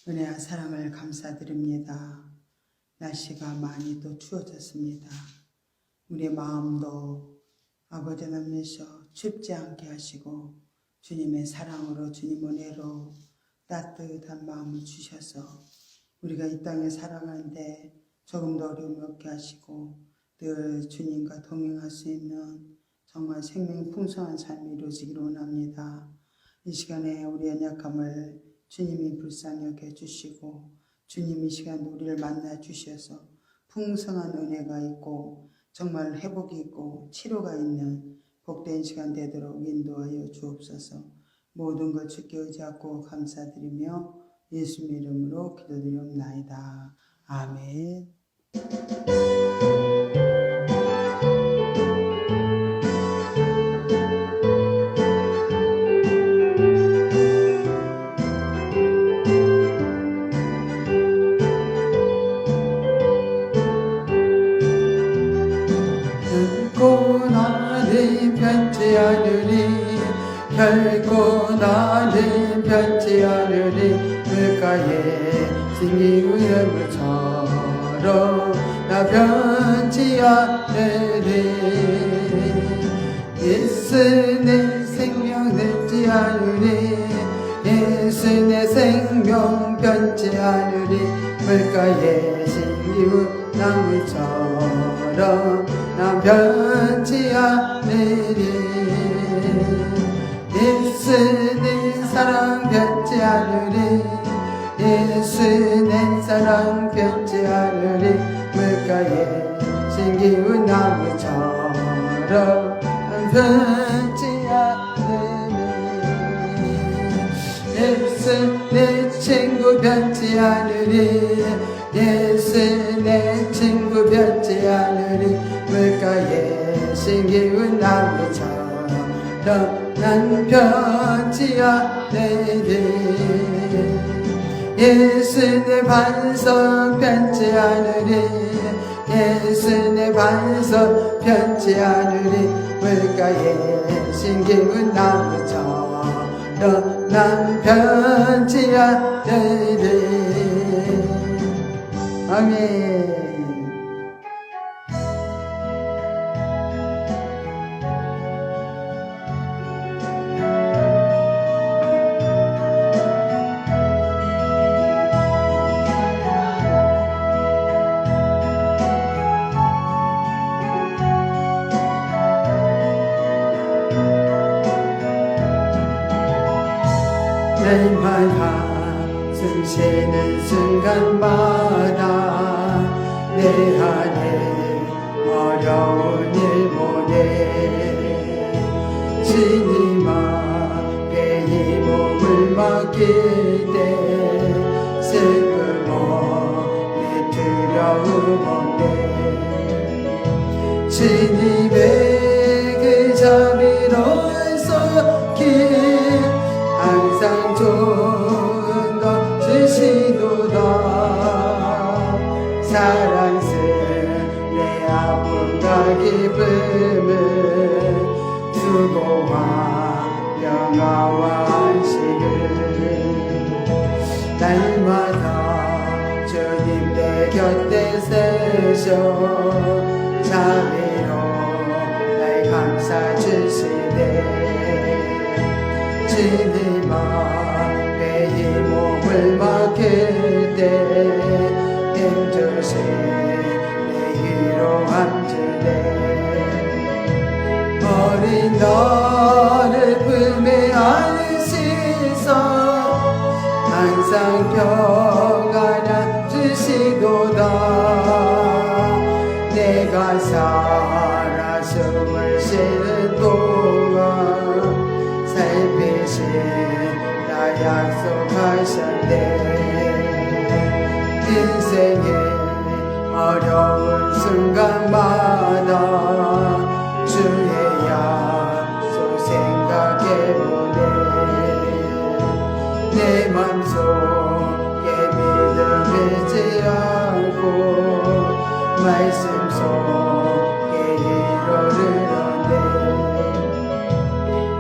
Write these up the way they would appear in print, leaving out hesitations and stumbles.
은혜와 사랑을 감사드립니다. 날씨가 많이 또 추워졌습니다. 우리의 마음도 아버지 하나님께서 춥지 않게 하시고 주님의 사랑으로 주님 은혜로 따뜻한 마음을 주셔서 우리가 이 땅에 살아가는데 조금 더 어려움이 없게 하시고 늘 주님과 동행할 수 있는 정말 생명이 풍성한 삶이 이루어지기를 원합니다. 이 시간에 우리의 연약함을 주님이 불쌍히 여겨주시고 주님 이 시간 우리를 만나 주셔서 풍성한 은혜가 있고 정말 회복이 있고 치료가 있는 복된 시간 되도록 인도하여 주옵소서. 모든 걸 주께 의지하고 감사드리며 예수님 이름으로 기도드리옵나이다. 아멘. 결코 나는 변치 않으리 물가에 생긴 우물처럼 나 변치 않으리 예수 내 생명 늙지 않으리 예수 내 생명 변치 않으리 물가에 생긴 나무처럼 나 변치 않으리 예수 내 사랑 변치 않으리 예수 내 사랑 변치 않으리 물가에 생기운 나무처럼 변치 않으리 예수 내 친구 변치 않으리 예수 내 친구 변치 않으리 물가에 생기운 나무처럼 난 변치 않으리 예수 내 반석 변치 않으리 예수 내 반석 변치 않으리 물가에 생기운 나무처럼 난 변치 않으리 아멘. 날마다 숨쉬는 순간마다 내 안에 어려운 일 보내 주님 앞에 이 몸을 맡길 때 슬픔 없네 두려움 없네 주님의 그 자비로 길 항상 좋은 것 주시도다 사랑스레 내 아픔과 기쁨을 수고와 영화와 안식을 날마다 주님 내 곁에 세셔 자비로 날 감싸 주시네 주님 앞에 이 몸을 맡길 때 힘주신 내 위로함 주네 어린 너를 품에 안으시소 항상 평안함 주시도다 내가 살아 숨을 쉬는 동안 살피신 나 약속하셨네 인생의 어려운 순간마다 주의 약속 생각해보네 내 맘속에 믿음 잃지 않고 말씀 속에 이루려네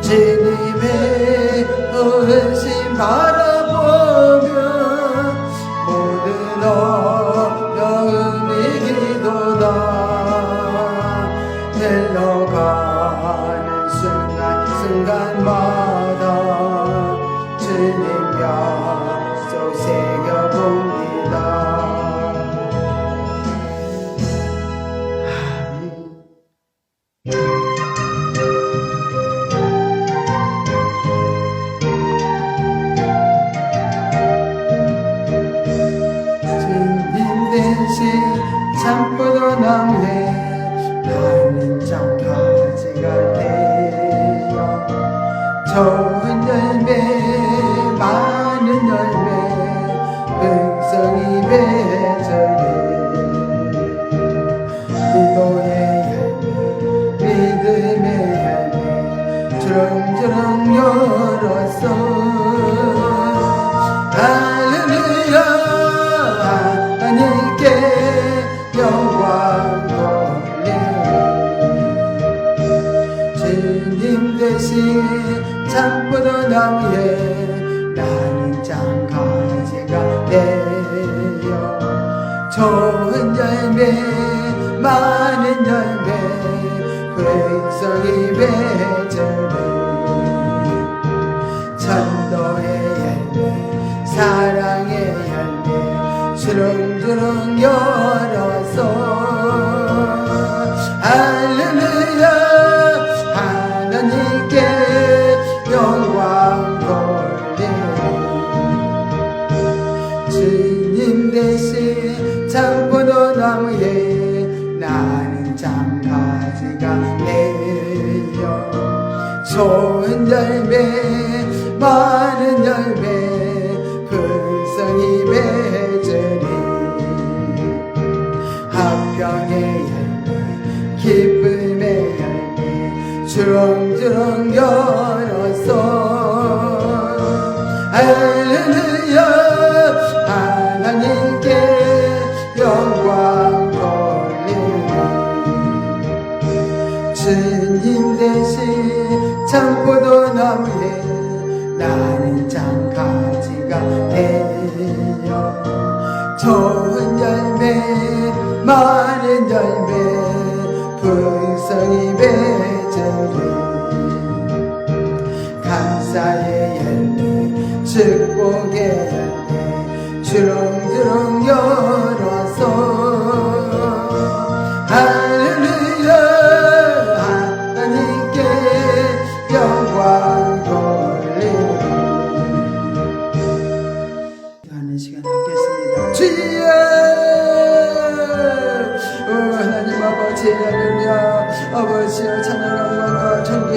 주님의 오신 바라보며 좋은 열매 많은 열매 풍성히 맺으리 전도의 열매 사랑의 열매 주렁주렁 열어서 할렐루야 하나님께 영광 돌리리 주님 대신 참포도 나무에 나는 장가지가 되어 좋은 열매 많은 열매 풍성히 맺으리 화평의 열매 기쁨의 열매 주렁주렁 열어서 할렐루야 하나님께 영광 돌리리 주님 대신 참포도 나무에 나는 장가지가 되어 좋은 열매 많은 열매 풍성히 맺으리 감사의 열매 축복의 열매 주렁주렁 열어서 할렐루야 하나님께 영광 돌리리 하는 시간 갖겠습니다. 주여 하나님 아버지 할렐루야 아버지여 찬양 영광과 존귀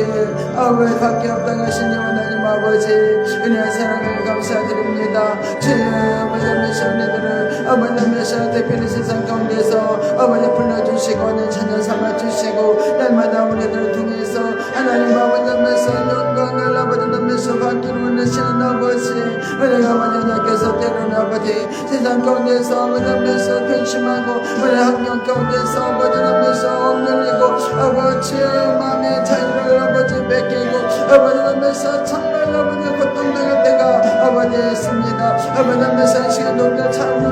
아버지 밖에 없당하신 하나님 아버지 은혜와 사랑을 감사드립니다. 주여 아버지 메시아들을 아버지 메시아 대표는 세상 가운데서 아버지 불러주시고 오늘 찬양 삼아주시고 날마다 우리들을 통해서 하나님 아버지 메시아 영광을 아버지 메시아 받기를 원하시는 아버지 우리 아버지께서 때로는 아버지 세상 가운데서 아버지 메시아 근심하고 우리 환경 가운데서 아버지 메시아 억눌리고 아버지 마음의 자유를 아버지 뺏기고 아버지 메시아 정말 아버지 고통당할 때가 아버지 있습니다. 아버지 메시아 시간도 우리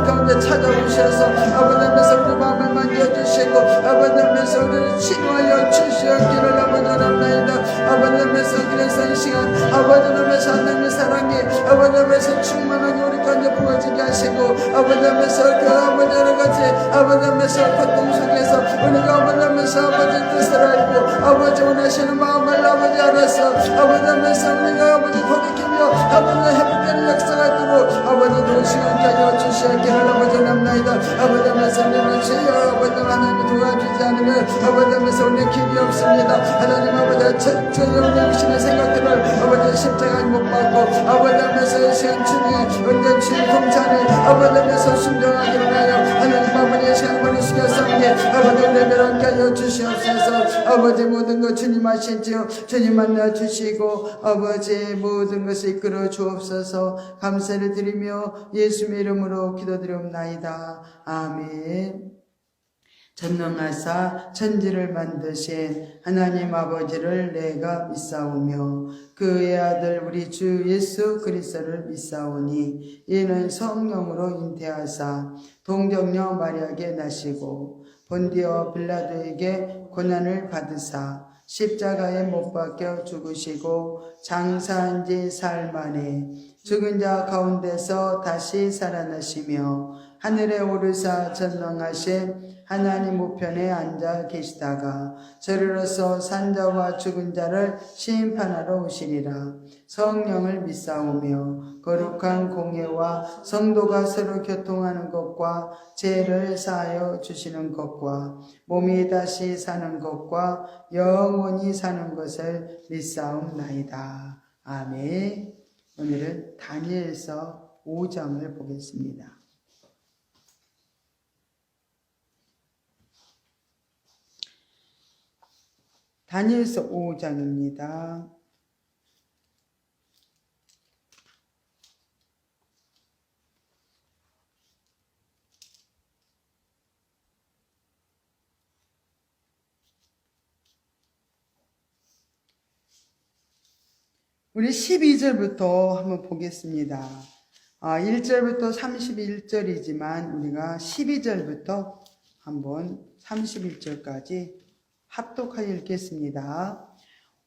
가운데 찾아오셔서 아버지 메시아 우리 마음을 만져주시고 아버지 메시아 우리를 치료하여 주시었기를 아버지 원합니다. 아버지 메시아 그래서 이 시간 아버지 메시아 하나님의 사랑이 아버지 메시아 충만하게 우리 가운데 부어지게 하시고 아버지 메시아 그 아버지 여러가지 아버지 메시아 고통 속에서 우리가 아버지 메시아 아버지 뜻을 알고 아버지 원하시는 마음을 아버지 알아서 아버지 메시아 우리가 아버지 돌이키며 아버지 회복되는 역사가도록 아버지 좋은 시간까지 주시었기를 아버지 원합니다. 아버지 메시아 우리는 주여 아버지 하나님을 도와주지 않으면 아버지 메시아 우리는 길이 없습니다. 하나님 아버지 철저히 우리의 생각들을 아버지 십자가에 못 박고 아버지 메시아 시간 주님 언제 주님 동찬에 아버지 메시아 순종하기를 하여 하나님 아버지의 시간 머리 숙였사오니 아버지 우리를 함께 하여 주시옵소서. 아버지 모든 것 주님 하시지요 주님 만나 주시고 아버지 모든 것을 이끌어 주옵소서. 감사를 드리며 예수의 이름으로 기도드리옵나이다. 아멘. 전능하사 천지를 만드신 하나님 아버지를 내가 믿사오며 그의 아들 우리 주 예수 그리스도를 믿사오니 이는 성령으로 잉태하사 동정녀 마리아에게 나시고 본디오 빌라도에게 고난을 받으사 십자가에 못 박혀 죽으시고 장사한 지 사흘 만에 죽은 자 가운데서 다시 살아나시며 하늘에 오르사 전능하신 하나님 우편에 앉아 계시다가 저리로서 산자와 죽은 자를 심판하러 오시리라. 성령을 믿사오며 거룩한 공예와 성도가 서로 교통하는 것과 죄를 사하여 주시는 것과 몸이 다시 사는 것과 영원히 사는 것을 믿사옵나이다. 아멘. 오늘은 다니엘서 5장을 보겠습니다. 다니엘서 5장입니다. 우리 12절부터 한번 보겠습니다. 1절부터 31절이지만 우리가 12절부터 한번 31절까지 합독하여 읽겠습니다.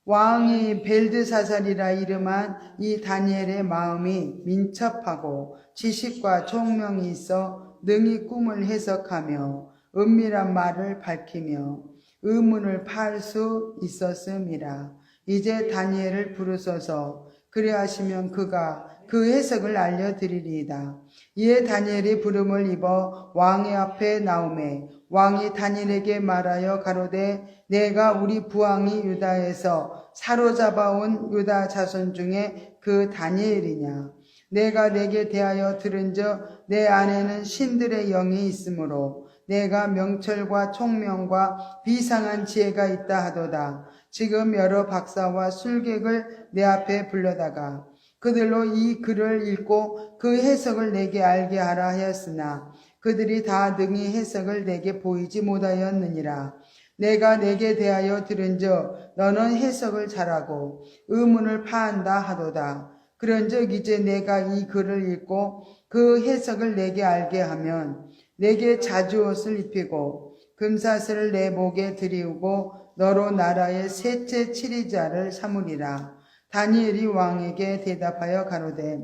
왕이 벨드사살이라 이름한 이 다니엘의 마음이 민첩하고 지식과 총명이 있어 능히 꿈을 해석하며 은밀한 말을 밝히며 의문을 파할 수 있었음이라. 이제 다니엘을 부르소서. 그리하시면 그가 그 해석을 알려드리리이다. 이에 다니엘이 부름을 입어 왕의 앞에 나오매 왕이 다니엘에게 말하여 가로되 내가 우리 부왕이 유다에서 사로잡아온 유다 자손 중에 그 다니엘이냐. 내가 내게 대하여 들은즉 내 안에는 신들의 영이 있으므로 내가 명철과 총명과 비상한 지혜가 있다 하도다. 지금 여러 박사와 술객을 내 앞에 불러다가 그들로 이 글을 읽고 그 해석을 내게 알게 하라 하였으나 그들이 다 능히 해석을 내게 보이지 못하였느니라. 내가 내게 대하여 들은즉 너는 해석을 잘하고 의문을 파한다 하도다. 그런즉 이제 내가 이 글을 읽고 그 해석을 내게 알게 하면 내게 자주옷을 입히고 금사슬을 내 목에 들이우고 너로 나라의 셋째 치리자를 삼으리라. 다니엘이 왕에게 대답하여 가로되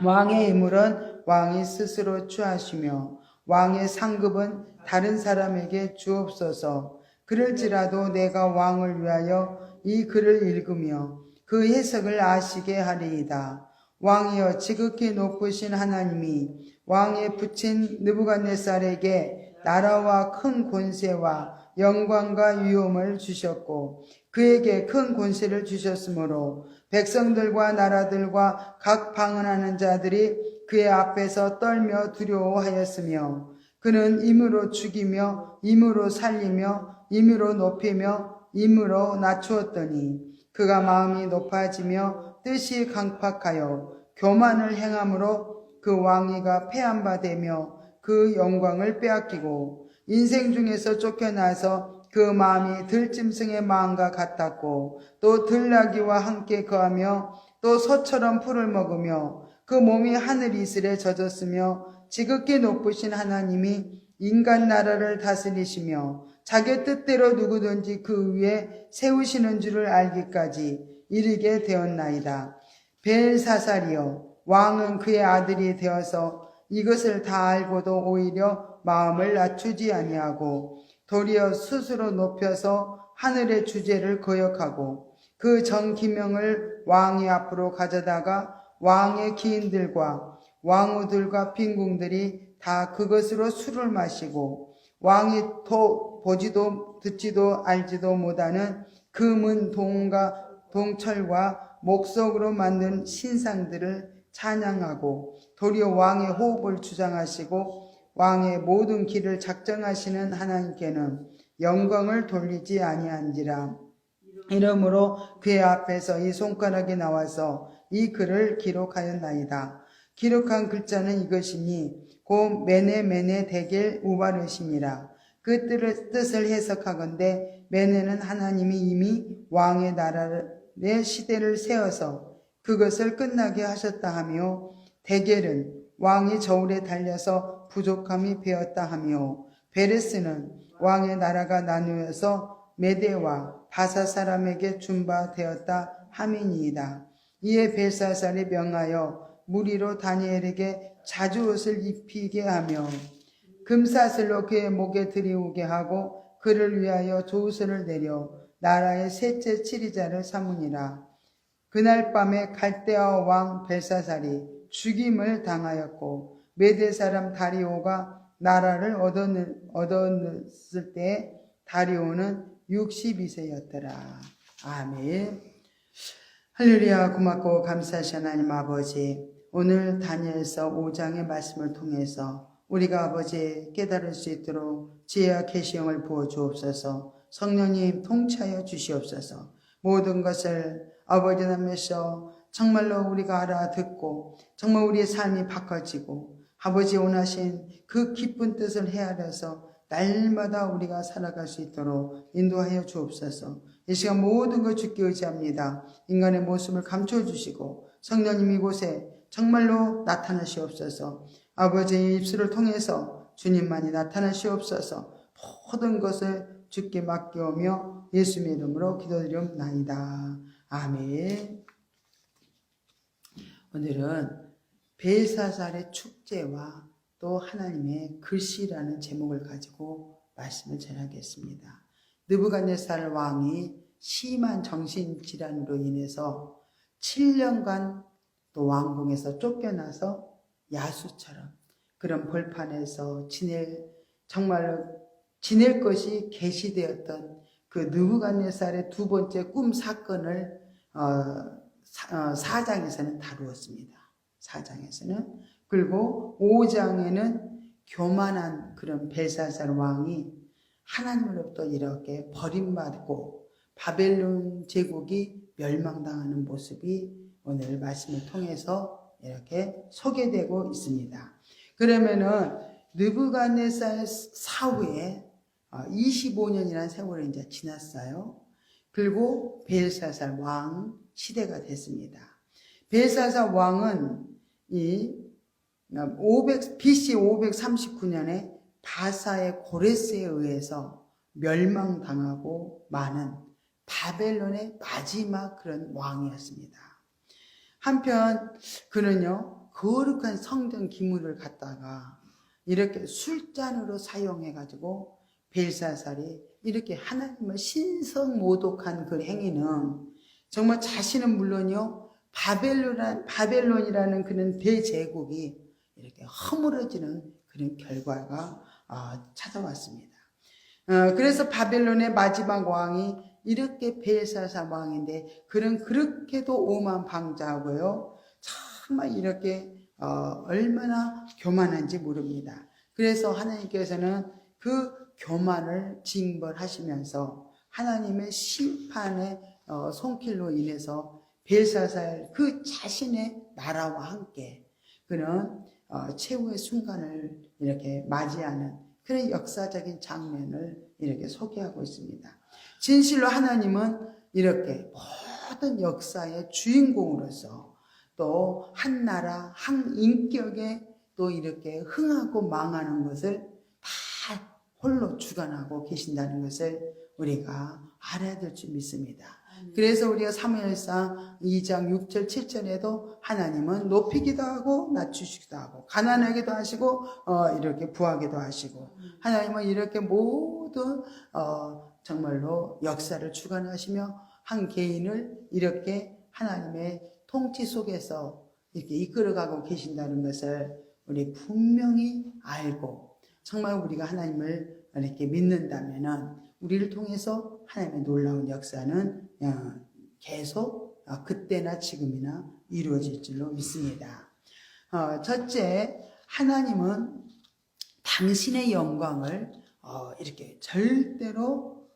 왕의 인물은 왕이 스스로 취하시며 왕의 상급은 다른 사람에게 주옵소서. 그럴지라도 내가 왕을 위하여 이 글을 읽으며 그 해석을 아시게 하리이다. 왕이여 지극히 높으신 하나님이 왕에 붙인 느부갓네살에게 나라와 큰 권세와 영광과 위엄을 주셨고 그에게 큰 권세를 주셨으므로 백성들과 나라들과 각 방언하는 자들이 그의 앞에서 떨며 두려워하였으며 그는 임으로 죽이며 임으로 살리며 임으로 높이며 임으로 낮추었더니 그가 마음이 높아지며 뜻이 강팍하여 교만을 행함으로 그 왕위가 패한 바 되며 그 영광을 빼앗기고 인생 중에서 쫓겨나서 그 마음이 들짐승의 마음과 같았고 또 들나귀와 함께 거하며 또 소처럼 풀을 먹으며 그 몸이 하늘 이슬에 젖었으며 지극히 높으신 하나님이 인간 나라를 다스리시며 자기 뜻대로 누구든지 그 위에 세우시는 줄을 알기까지 이르게 되었나이다. 벨사살이여 왕은 그의 아들이 되어서 이것을 다 알고도 오히려 마음을 낮추지 아니하고 도리어 스스로 높여서 하늘의 주제를 거역하고 그 정기명을 왕의 앞으로 가져다가 왕의 기인들과 왕후들과 빈궁들이 다 그것으로 술을 마시고 왕이 보지도 듣지도 알지도 못하는 금은 동과 동철과 목석으로 만든 신상들을 찬양하고 도리어 왕의 호흡을 주장하시고 왕의 모든 길을 작정하시는 하나님께는 영광을 돌리지 아니한지라. 이러므로 그의 앞에서 이 손가락이 나와서 이 글을 기록하였나이다. 기록한 글자는 이것이니 곧 메네 데겔 우바르심이라. 그 뜻을 해석하건대 메네는 하나님이 이미 왕의 나라의 시대를 세워서 그것을 끝나게 하셨다 하며 데겔은 왕이 저울에 달려서 부족함이 배었다 하며 베레스는 왕의 나라가 나누어서 메대와 바사 사람에게 준바되었다 함이니이다. 이에 벨사살이 명하여 무리로 다니엘에게 자주옷을 입히게 하며 금사슬로 그의 목에 들이우게 하고 그를 위하여 조수를 내려 나라의 셋째 치리자를 삼으니라. 그날 밤에 갈대아 왕 벨사살이 죽임을 당하였고 메대 사람 다리오가 나라를 얻었을 때 다리오는 62세였더라. 아멘. 할렐루야. 고맙고 감사하신 하나님 아버지, 오늘 다니엘서 5장의 말씀을 통해서 우리가 아버지 깨달을 수 있도록 지혜와 계시형을 부어 주옵소서. 성령님 통치하여 주시옵소서. 모든 것을 아버지 남에서 정말로 우리가 알아듣고 정말 우리의 삶이 바꿔지고 아버지 원하신 그 기쁜 뜻을 헤아려서 날마다 우리가 살아갈 수 있도록 인도하여 주옵소서. 이 시간 모든 것 주께 의지합니다. 인간의 모습을 감춰주시고 성령님 이곳에 정말로 나타나시옵소서. 아버지의 입술을 통해서 주님만이 나타나시옵소서. 모든 것을 주께 맡겨오며 예수님의 이름으로 기도드리옵나이다. 아멘. 오늘은 벨사살의 축제와 또 하나님의 글씨라는 제목을 가지고 말씀을 전하겠습니다. 느부갓네살 왕이 심한 정신질환으로 인해서 7년간 또 왕궁에서 쫓겨나서 야수처럼 그런 벌판에서 정말로 지낼 것이 계시되었던 그 느부갓네살의 두 번째 꿈 사건을 4장에서는 다루었습니다. 4장에서는. 그리고 5장에는 교만한 그런 벨사살 왕이 하나님으로부터 이렇게 버림받고 바벨론 제국이 멸망당하는 모습이 오늘 말씀을 통해서 이렇게 소개되고 있습니다. 그러면은 느부갓네살 사후에 25년이라는 세월이 이제 지났어요. 그리고 벨사살 왕 시대가 됐습니다. 벨사살 왕은 BC 539년에 바사의 고레스에 의해서 멸망당하고 많은 바벨론의 마지막 그런 왕이었습니다. 한편 그는요, 거룩한 성전 기물을 갖다가 이렇게 술잔으로 사용해가지고 벨사살이 이렇게 하나님을 신성모독한 그 행위는 정말 자신은 물론이요, 바벨론이라는 그런 대제국이 이렇게 허물어지는 그런 결과가 찾아왔습니다. 그래서 바벨론의 마지막 왕이 이렇게 벨사살 왕인데 그는 그렇게도 오만방자하고요, 정말 이렇게 얼마나 교만한지 모릅니다. 그래서 하나님께서는 그 교만을 징벌하시면서 하나님의 심판의 손길로 인해서 벨사살 그 자신의 나라와 함께 그는 최후의 순간을 이렇게 맞이하는 그런 역사적인 장면을 이렇게 소개하고 있습니다. 진실로 하나님은 이렇게 모든 역사의 주인공으로서 또 한 나라, 한 인격에 또 이렇게 흥하고 망하는 것을 다 홀로 주관하고 계신다는 것을 우리가 알아야 될 줄 믿습니다. 그래서 우리가 사무엘상 2장 6절 7절에도 하나님은 높이기도 하고 낮추시기도 하고 가난하기도 하시고 이렇게 부하기도 하시고 하나님은 이렇게 모든 정말로 역사를 주관하시며 한 개인을 이렇게 하나님의 통치 속에서 이렇게 이끌어가고 계신다는 것을 우리 분명히 알고 정말 우리가 하나님을 이렇게 믿는다면은 우리를 통해서 하나님의 놀라운 역사는 계속 그때나 지금이나 이루어질 줄로 믿습니다. 첫째, 하나님은 당신의 영광을 이렇게 절대로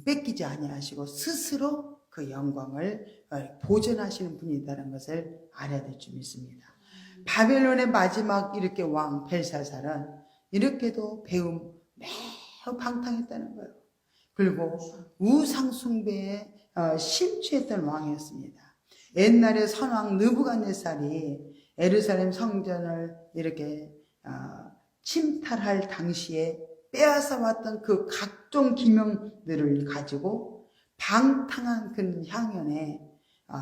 뺏기지 아니하시고 스스로 그 영광을 보존하시는 분이다라는 것을 알아야 될 줄 믿습니다. 바벨론의 마지막 이렇게 왕 벨사살은 이렇게도 매우 방탕했다는 거예요. 그리고 우상숭배에 심취했던 왕이었습니다. 옛날에 선왕 느부갓네살이 예루살렘 성전을 이렇게 침탈할 당시에 빼앗아 왔던 그 각종 기명들을 가지고 방탕한 그 향연에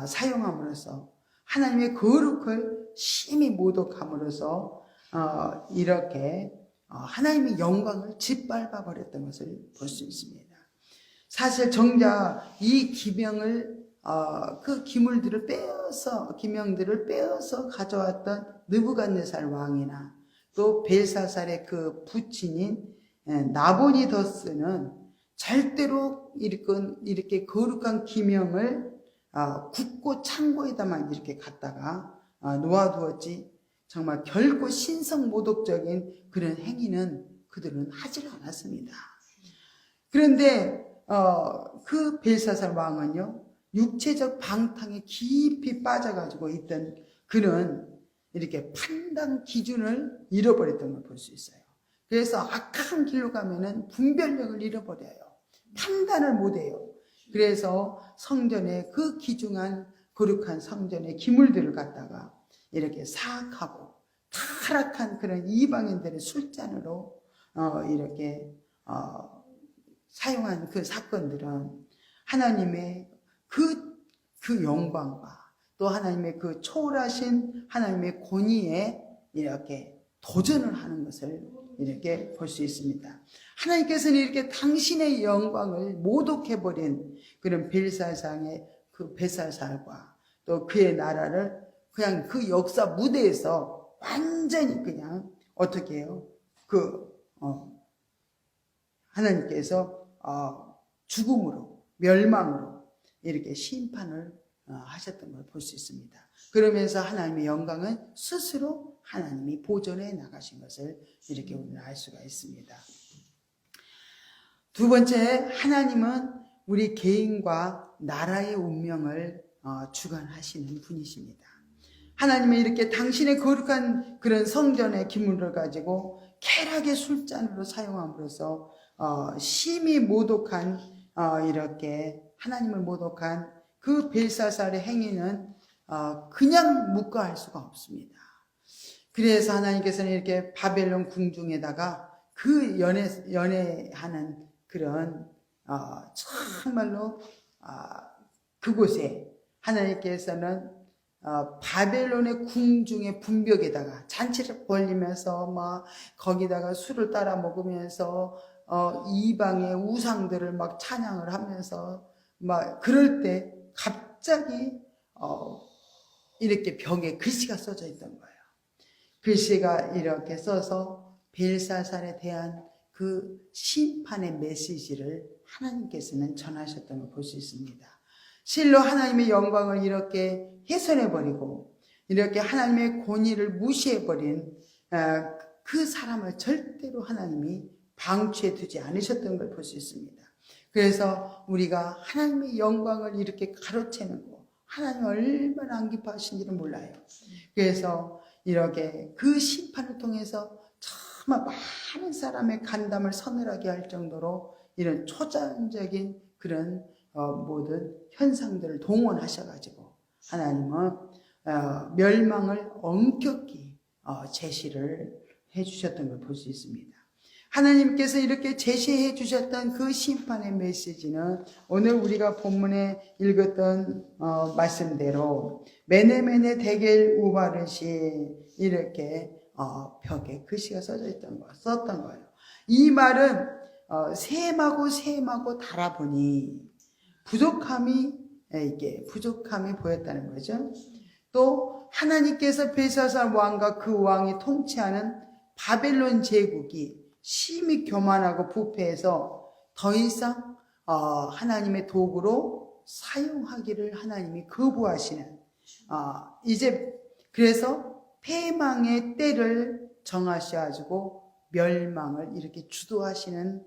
사용함으로써 하나님의 거룩을 심히 모독함으로써 이렇게 하나님의 영광을 짓밟아 버렸던 것을 볼 수 있습니다. 사실 정작 이 기명을 그 기물들을 기명들을 빼어서 가져왔던 느부갓네살 왕이나 또 벨사살의 그 부친인 나보니더스는 절대로 이렇게 거룩한 기명을 국고 창고에다만 이렇게 갖다가 놓아두었지 정말 결코 신성모독적인 그런 행위는 그들은 하지를 않았습니다. 그런데 그 벨사살 왕은요, 육체적 방탕에 깊이 빠져가지고 있던 그는 이렇게 판단 기준을 잃어버렸던 걸 볼 수 있어요. 그래서 악한 길로 가면은 분별력을 잃어버려요. 판단을 못해요. 그래서 성전에 그 귀중한 거룩한 성전의 기물들을 갖다가 이렇게 사악하고 타락한 그런 이방인들의 술잔으로 이렇게 사용한 그 사건들은 하나님의 그 영광과 또 하나님의 그 초월하신 하나님의 권위에 이렇게 도전을 하는 것을 이렇게 볼 수 있습니다. 하나님께서는 이렇게 당신의 영광을 모독해버린 그런 벨사살의 그 벨사살과 또 그의 나라를 그냥 그 역사 무대에서 완전히 그냥 어떻게 해요? 하나님께서 죽음으로 멸망으로 이렇게 심판을 하셨던 걸 볼 수 있습니다. 그러면서 하나님의 영광은 스스로 하나님이 보존해 나가신 것을 이렇게 우리는 알 수가 있습니다. 두 번째, 하나님은 우리 개인과 나라의 운명을 주관하시는 분이십니다. 하나님은 이렇게 당신의 거룩한 그런 성전의 기물을 가지고 쾌락의 술잔으로 사용함으로써 심히 모독한 이렇게 하나님을 모독한 그 벨사살의 행위는 그냥 묵과할 수가 없습니다. 그래서 하나님께서는 이렇게 바벨론 궁중에다가 그 연애하는 그런 정말로 그곳에 하나님께서는 바벨론의 궁중의 분벽에다가 잔치를 벌리면서 막 거기다가 술을 따라 먹으면서 이방의 우상들을 막 찬양을 하면서 막 그럴 때 갑자기 이렇게 벽에 글씨가 써져 있던 거예요. 글씨가 이렇게 써서 벨사살에 대한 그 심판의 메시지를 하나님께서는 전하셨던 걸 볼 수 있습니다. 실로 하나님의 영광을 이렇게 훼손해버리고 이렇게 하나님의 권위를 무시해버린 그 사람을 절대로 하나님이 방치해 두지 않으셨던 걸 볼 수 있습니다. 그래서 우리가 하나님의 영광을 이렇게 가로채는 거, 하나님 얼마나 안 기뻐하신지는 몰라요. 그래서 이렇게 그 심판을 통해서 정말 많은 사람의 간담을 서늘하게 할 정도로 이런 초자연적인 그런 모든 현상들을 동원하셔가지고 하나님은 멸망을 엄격히 제시를 해주셨던 걸 볼 수 있습니다. 하나님께서 이렇게 제시해 주셨던 그 심판의 메시지는 오늘 우리가 본문에 읽었던 말씀대로 메네메네 데겔 우바르시 이렇게 벽에 글씨가 썼던 거예요. 이 말은 셈하고 달아보니 부족함이 보였다는 거죠. 또 하나님께서 벨사살 왕과 그 왕이 통치하는 바벨론 제국이 심히 교만하고 부패해서 더 이상 하나님의 도구로 사용하기를 하나님이 거부하시는 이제 그래서 폐망의 때를 정하셔가지고 멸망을 이렇게 주도하시는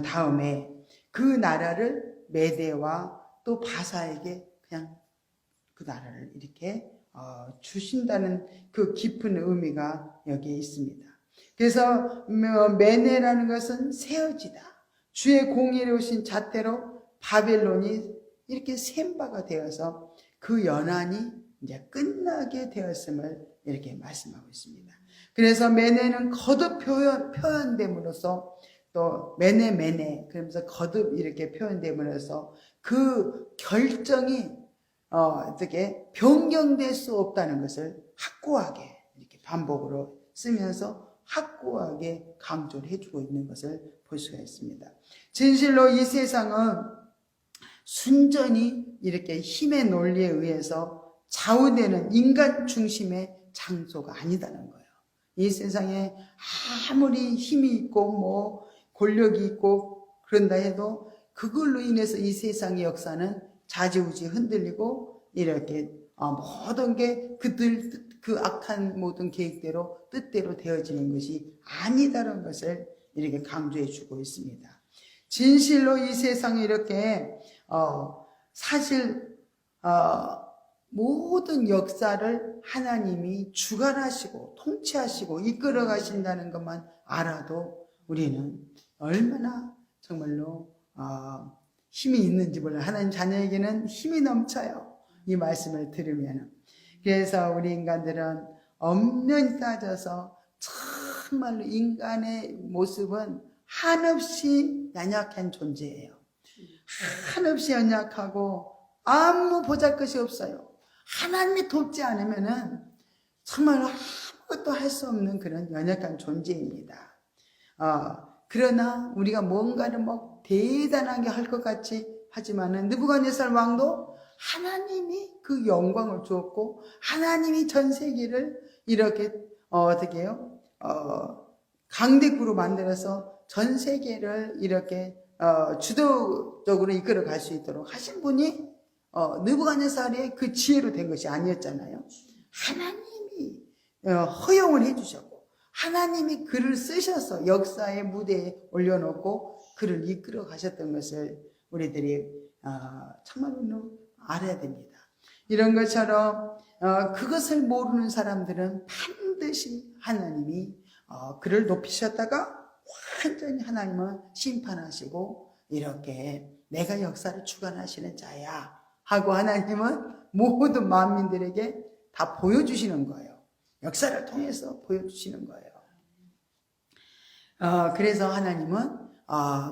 다음에 그 나라를 메대와 또 바사에게 그냥 그 나라를 이렇게 주신다는 그 깊은 의미가 여기에 있습니다. 그래서 메네라는 것은 세어지다. 주의 공의로우신 잣대로 바벨론이 이렇게 셈바가 되어서 그 연한이 이제 끝나게 되었음을 이렇게 말씀하고 있습니다. 그래서 메네는 거듭 표현됨으로써 또 메네 그러면서 거듭 이렇게 표현됨으로써 그 결정이 어떻게 변경될 수 없다는 것을 확고하게 이렇게 반복으로 쓰면서 확고하게 강조를 해주고 있는 것을 볼 수가 있습니다. 진실로 이 세상은 순전히 이렇게 힘의 논리에 의해서 좌우되는 인간 중심의 장소가 아니다는 거예요. 이 세상에 아무리 힘이 있고 권력이 있고 그런다 해도 그걸로 인해서 이 세상의 역사는 좌지우지 흔들리고 이렇게 모든 게 그 악한 모든 계획대로 뜻대로 되어지는 것이 아니다라는 것을 이렇게 강조해 주고 있습니다. 진실로 이 세상에 이렇게 사실 모든 역사를 하나님이 주관하시고 통치하시고 이끌어 가신다는 것만 알아도 우리는 얼마나 정말로 힘이 있는지 몰라요. 하나님 자녀에게는 힘이 넘쳐요. 이 말씀을 들으면. 그래서 우리 인간들은 엄연히 따져서 정말로 인간의 모습은 한없이 연약한 존재예요. 한없이 연약하고 아무 보잘것이 없어요. 하나님이 돕지 않으면은 정말로 아무것도 할 수 없는 그런 연약한 존재입니다. 그러나 우리가 뭔가를 뭐 대단하게 할 것 같이 하지만은 느부갓네살 왕도 하나님이 그 영광을 주었고 하나님이 전 세계를 이렇게 어떻게 해요? 강대국으로 만들어서 전 세계를 이렇게 주도적으로 이끌어 갈 수 있도록 하신 분이 느부갓네살의 그 지혜로 된 것이 아니었잖아요. 하나님이 허용을 해주셨고 하나님이 그를 쓰셔서 역사의 무대에 올려놓고 그를 이끌어 가셨던 것을 우리들이 참말로 알아야 됩니다. 이런 것처럼 그것을 모르는 사람들은 반드시 하나님이 그를 높이셨다가 완전히 하나님은 심판하시고 이렇게 내가 역사를 주관하시는 자야 하고 하나님은 모든 만민들에게 다 보여주시는 거예요. 역사를 통해서 보여주시는 거예요. 그래서 하나님은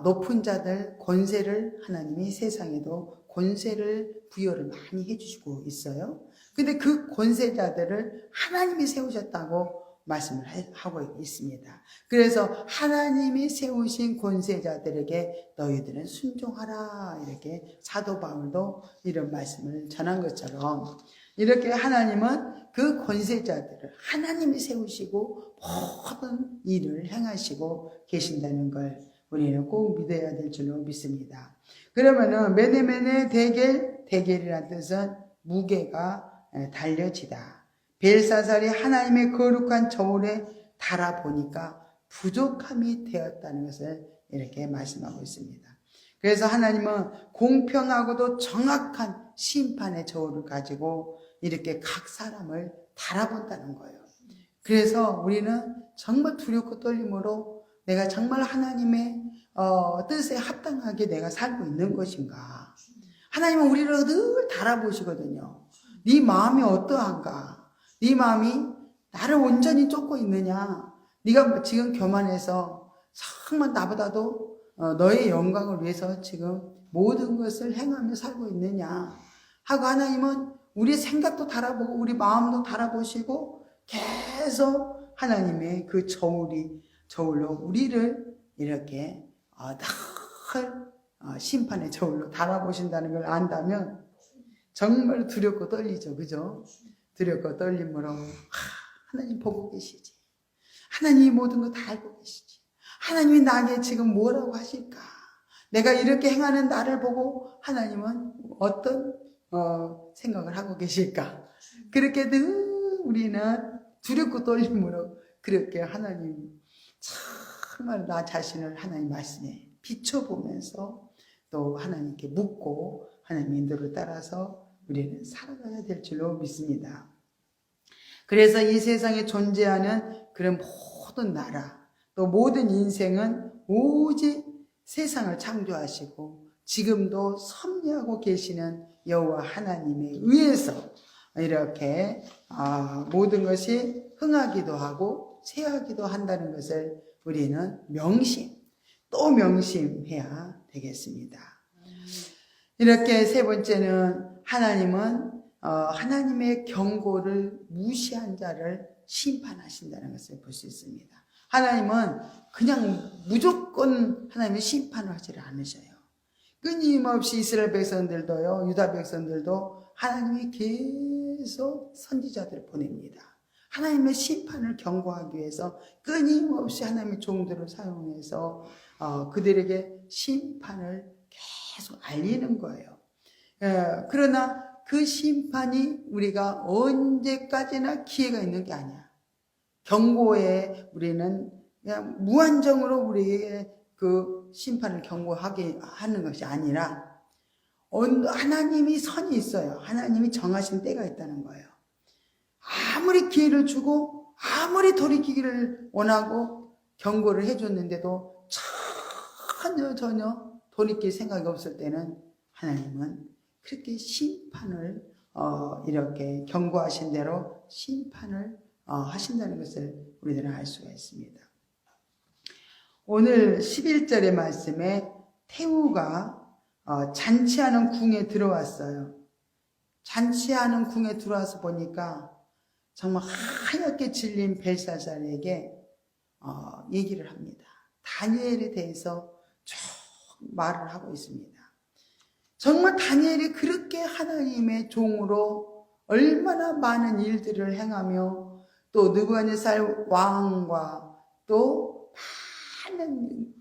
높은 자들 권세를 하나님이 세상에도 권세를 부여를 많이 해주시고 있어요. 근데 그 권세자들을 하나님이 세우셨다고 말씀을 하고 있습니다. 그래서 하나님이 세우신 권세자들에게 너희들은 순종하라 이렇게 사도 바울도 이런 말씀을 전한 것처럼 이렇게 하나님은 그 권세자들을 하나님이 세우시고 모든 일을 행하시고 계신다는 걸 우리는 꼭 믿어야 될 줄로 믿습니다. 그러면은 메네메네 대겔이라는 뜻은 무게가 달려지다. 벨사살이 하나님의 거룩한 저울에 달아보니까 부족함이 되었다는 것을 이렇게 말씀하고 있습니다. 그래서 하나님은 공평하고도 정확한 심판의 저울을 가지고 이렇게 각 사람을 달아본다는 거예요. 그래서 우리는 정말 두렵고 떨림으로 내가 정말 하나님의 뜻에 합당하게 내가 살고 있는 것인가. 하나님은 우리를 늘 달아보시거든요. 네 마음이 어떠한가. 네 마음이 나를 온전히 쫓고 있느냐. 네가 지금 교만해서 정말 나보다도 너의 영광을 위해서 지금 모든 것을 행하며 살고 있느냐 하고 하나님은 우리 생각도 달아보고 우리 마음도 달아보시고 계속 하나님의 그 저울로 우리를 이렇게 늘 심판의 저울로 달아보신다는 걸 안다면 정말 두렵고 떨리죠. 그죠? 두렵고 떨림으로 하나님 보고 계시지. 하나님이 모든 거 다 알고 계시지. 하나님이 나에게 지금 뭐라고 하실까? 내가 이렇게 행하는 나를 보고 하나님은 어떤 생각을 하고 계실까? 그렇게 늘 우리는 두렵고 떨림으로 그렇게 하나님 정말 나 자신을 하나님 말씀에 비춰보면서 또 하나님께 묻고 하나님 인도를 따라서 우리는 살아가야 될 줄로 믿습니다. 그래서 이 세상에 존재하는 그런 모든 나라 또 모든 인생은 오직 세상을 창조하시고 지금도 섭리하고 계시는 여호와 하나님에 의해서 이렇게 모든 것이 흥하기도 하고 쇠하기도 한다는 것을 우리는 또 명심해야 되겠습니다. 이렇게 세 번째는 하나님은 하나님의 경고를 무시한 자를 심판하신다는 것을 볼 수 있습니다. 하나님은 그냥 무조건 하나님의 심판을 하지 않으셔요. 끊임없이 이스라엘 백성들도요, 유다 백성들도 하나님이 계속 선지자들을 보냅니다. 하나님의 심판을 경고하기 위해서 끊임없이 하나님의 종들을 사용해서 그들에게 심판을 계속 알리는 거예요. 그러나 그 심판이 우리가 언제까지나 기회가 있는 게 아니야. 경고에 우리는 그냥 무한정으로 우리에게 그 심판을 경고하게 하는 것이 아니라 하나님이 선이 있어요. 하나님이 정하신 때가 있다는 거예요. 아무리 기회를 주고 아무리 돌이키기를 원하고 경고를 해줬는데도 전혀 돌이킬 생각이 없을 때는 하나님은 그렇게 심판을 이렇게 경고하신 대로 심판을 하신다는 것을 우리들은 알 수가 있습니다. 오늘 11절의 말씀에 태우가 잔치하는 궁에 들어왔어요. 잔치하는 궁에 들어와서 보니까 정말 하얗게 질린 벨사살에게 얘기를 합니다. 다니엘에 대해서 쭉 말을 하고 있습니다. 정말 다니엘이 그렇게 하나님의 종으로 얼마나 많은 일들을 행하며 또 느부갓네살 왕과 또 많은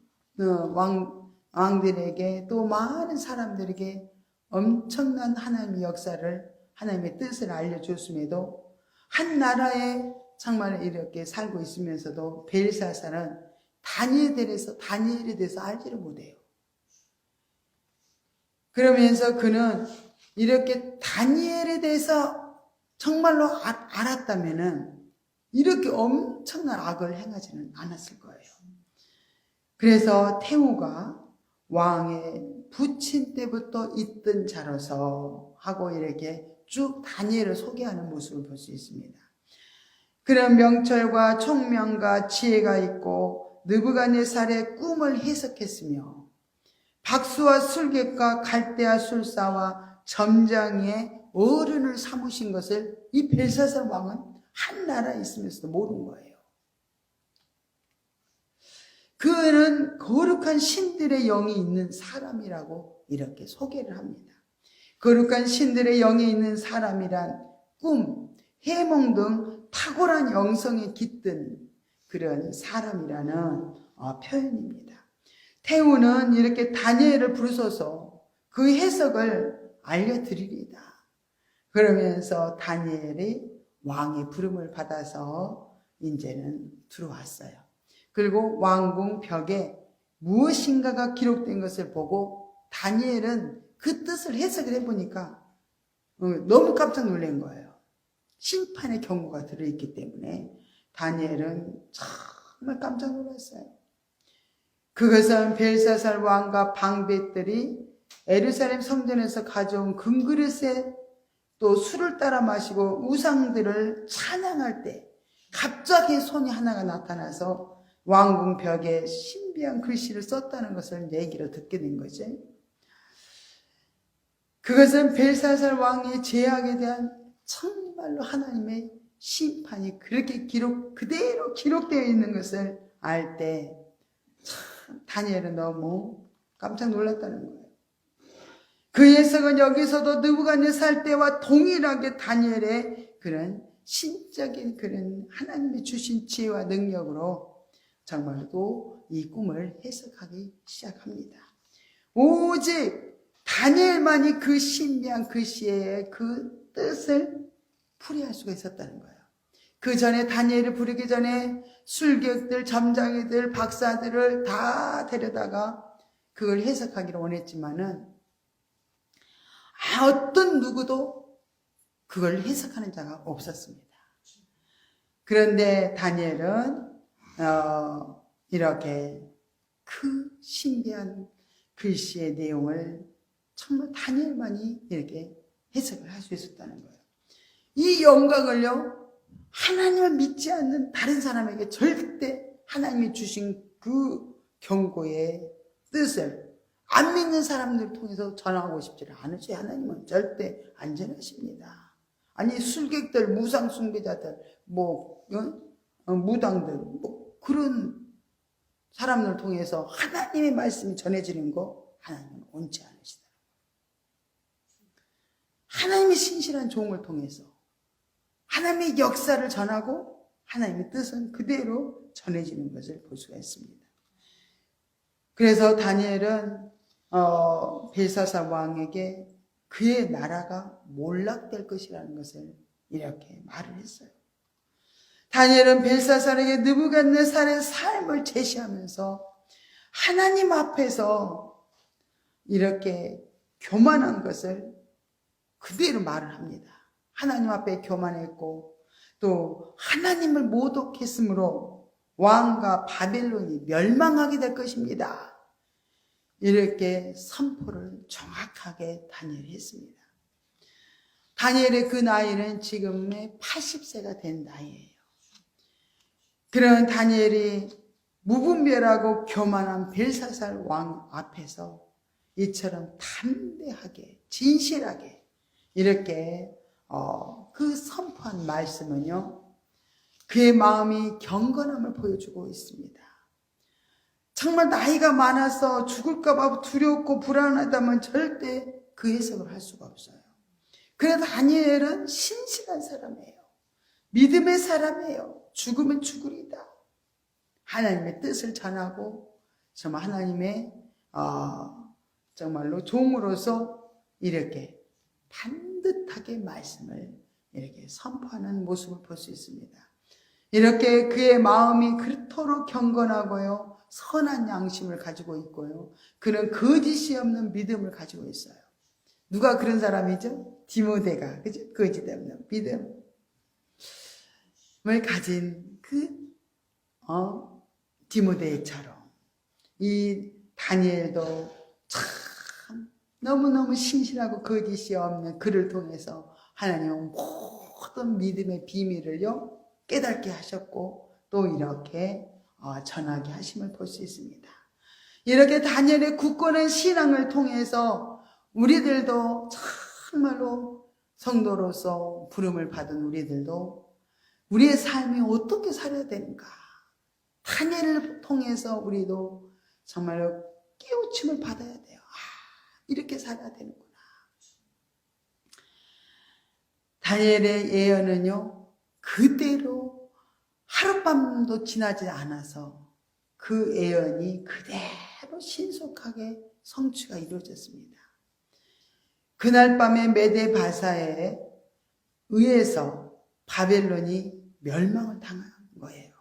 왕들에게 또 많은 사람들에게 엄청난 하나님의 역사를, 하나님의 뜻을 알려줬음에도 한 나라에 정말 이렇게 살고 있으면서도 벨사살은 다니엘에 대해서 알지를 못해요. 그러면서 그는 이렇게 다니엘에 대해서 정말로 알았다면은 이렇게 엄청난 악을 행하지는 않았을 거예요. 그래서 태우가 왕의 부친 때부터 있던 자로서 하고 이렇게 쭉 다니엘을 소개하는 모습을 볼 수 있습니다. 그런 명철과 총명과 지혜가 있고 느부갓네살의 꿈을 해석했으며 박수와 술객과 갈대아 술사와 점장의 어른을 삼으신 것을 이 벨사살 왕은 한 나라에 있으면서도 모르는 거예요. 그는 거룩한 신들의 영이 있는 사람이라고 이렇게 소개를 합니다. 거룩한 신들의 영이 있는 사람이란 꿈, 해몽 등 탁월한 영성에 깃든 그런 사람이라는 표현입니다. 태우는 이렇게 다니엘을 부르셔서 그 해석을 알려드리리다. 그러면서 다니엘이 왕의 부름을 받아서 이제는 들어왔어요. 그리고 왕궁 벽에 무엇인가가 기록된 것을 보고 다니엘은 그 뜻을 해석을 해보니까 너무 깜짝 놀란 거예요. 심판의 경고가 들어있기 때문에 다니엘은 정말 깜짝 놀랐어요. 그것은 벨사살 왕과 방백들이 예루살렘 성전에서 가져온 금그릇에 또 술을 따라 마시고 우상들을 찬양할 때 갑자기 손이 하나가 나타나서 왕궁 벽에 신비한 글씨를 썼다는 것을 얘기로 듣게 된 거죠. 그것은 벨사살 왕의 죄악에 대한 정말로 하나님의 심판이 그렇게 그대로 기록되어 있는 것을 알 때 다니엘은 너무 깜짝 놀랐다는 거예요. 그 해석은 여기서도 느부갓네살 때와 동일하게 다니엘의 그런 신적인 그런 하나님이 주신 지혜와 능력으로 정말로 이 꿈을 해석하기 시작합니다. 오직 다니엘만이 그 신비한 글씨의 그 뜻을 풀이할 수가 있었다는 거예요. 그 전에 다니엘을 부르기 전에 술객들, 점장이들, 박사들을 다 데려다가 그걸 해석하기를 원했지만은 어떤 누구도 그걸 해석하는 자가 없었습니다. 그런데 다니엘은 이렇게 그 신비한 글씨의 내용을 정말 다니엘만이 이렇게 해석을 할 수 있었다는 거예요. 이 영광을요, 하나님을 믿지 않는 다른 사람에게 절대 하나님이 주신 그 경고의 뜻을 안 믿는 사람들을 통해서 전하고 싶지를 않으시. 하나님은 절대 안 전하십니다. 아니 술객들, 무상 숭배자들, 무당들, 그런 사람들을 통해서 하나님의 말씀이 전해지는 거 하나님은 원치 않으시다. 하나님의 신실한 종을 통해서 하나님의 역사를 전하고 하나님의 뜻은 그대로 전해지는 것을 볼 수가 있습니다. 그래서 다니엘은 벨사살 왕에게 그의 나라가 몰락될 것이라는 것을 이렇게 말을 했어요. 다니엘은 벨사살에게 느부갓네살의 삶을 제시하면서 하나님 앞에서 이렇게 교만한 것을 그대로 말을 합니다. 하나님 앞에 교만했고 또 하나님을 모독했으므로 왕과 바벨론이 멸망하게 될 것입니다. 이렇게 선포를 정확하게 다니엘이 했습니다. 다니엘의 그 나이는 지금의 80세가 된 나이예요. 그런 다니엘이 무분별하고 교만한 벨사살 왕 앞에서 이처럼 담대하게 진실하게 이렇게 그 선포한 말씀은요, 그의 마음이 경건함을 보여주고 있습니다. 정말 나이가 많아서 죽을까 봐 두렵고 불안하다면 절대 그 해석을 할 수가 없어요. 그래도 다니엘은 신실한 사람이에요. 믿음의 사람이에요. 죽으면 죽으리다. 하나님의 뜻을 전하고 정말 하나님의 정말로 종으로서 이렇게 반듯하게 말씀을 이렇게 선포하는 모습을 볼 수 있습니다. 이렇게 그의 마음이 그토록 경건하고요, 선한 양심을 가지고 있고요, 그는 거짓이 없는 믿음을 가지고 있어요. 누가 그런 사람이죠? 디모데가, 그죠? 거짓 없는 믿음을 가진 디모데처럼 이 다니엘도 참 너무너무 신실하고 거짓이 없는 그를 통해서 하나님은 모든 믿음의 비밀을요 깨닫게 하셨고 또 이렇게 전하게 하심을 볼 수 있습니다. 이렇게 다니엘의 굳건한 신앙을 통해서 우리들도 정말로 성도로서 부름을 받은 우리들도 우리의 삶이 어떻게 살아야 되는가, 다니엘을 통해서 우리도 정말로 깨우침을 받아야 돼요. 이렇게 살아야 되는구나. 다니엘의 예언은요, 그대로 하룻밤도 지나지 않아서 그 예언이 그대로 신속하게 성취가 이루어졌습니다. 그날 밤에 메데 바사에 의해서 바벨론이 멸망을 당한 거예요.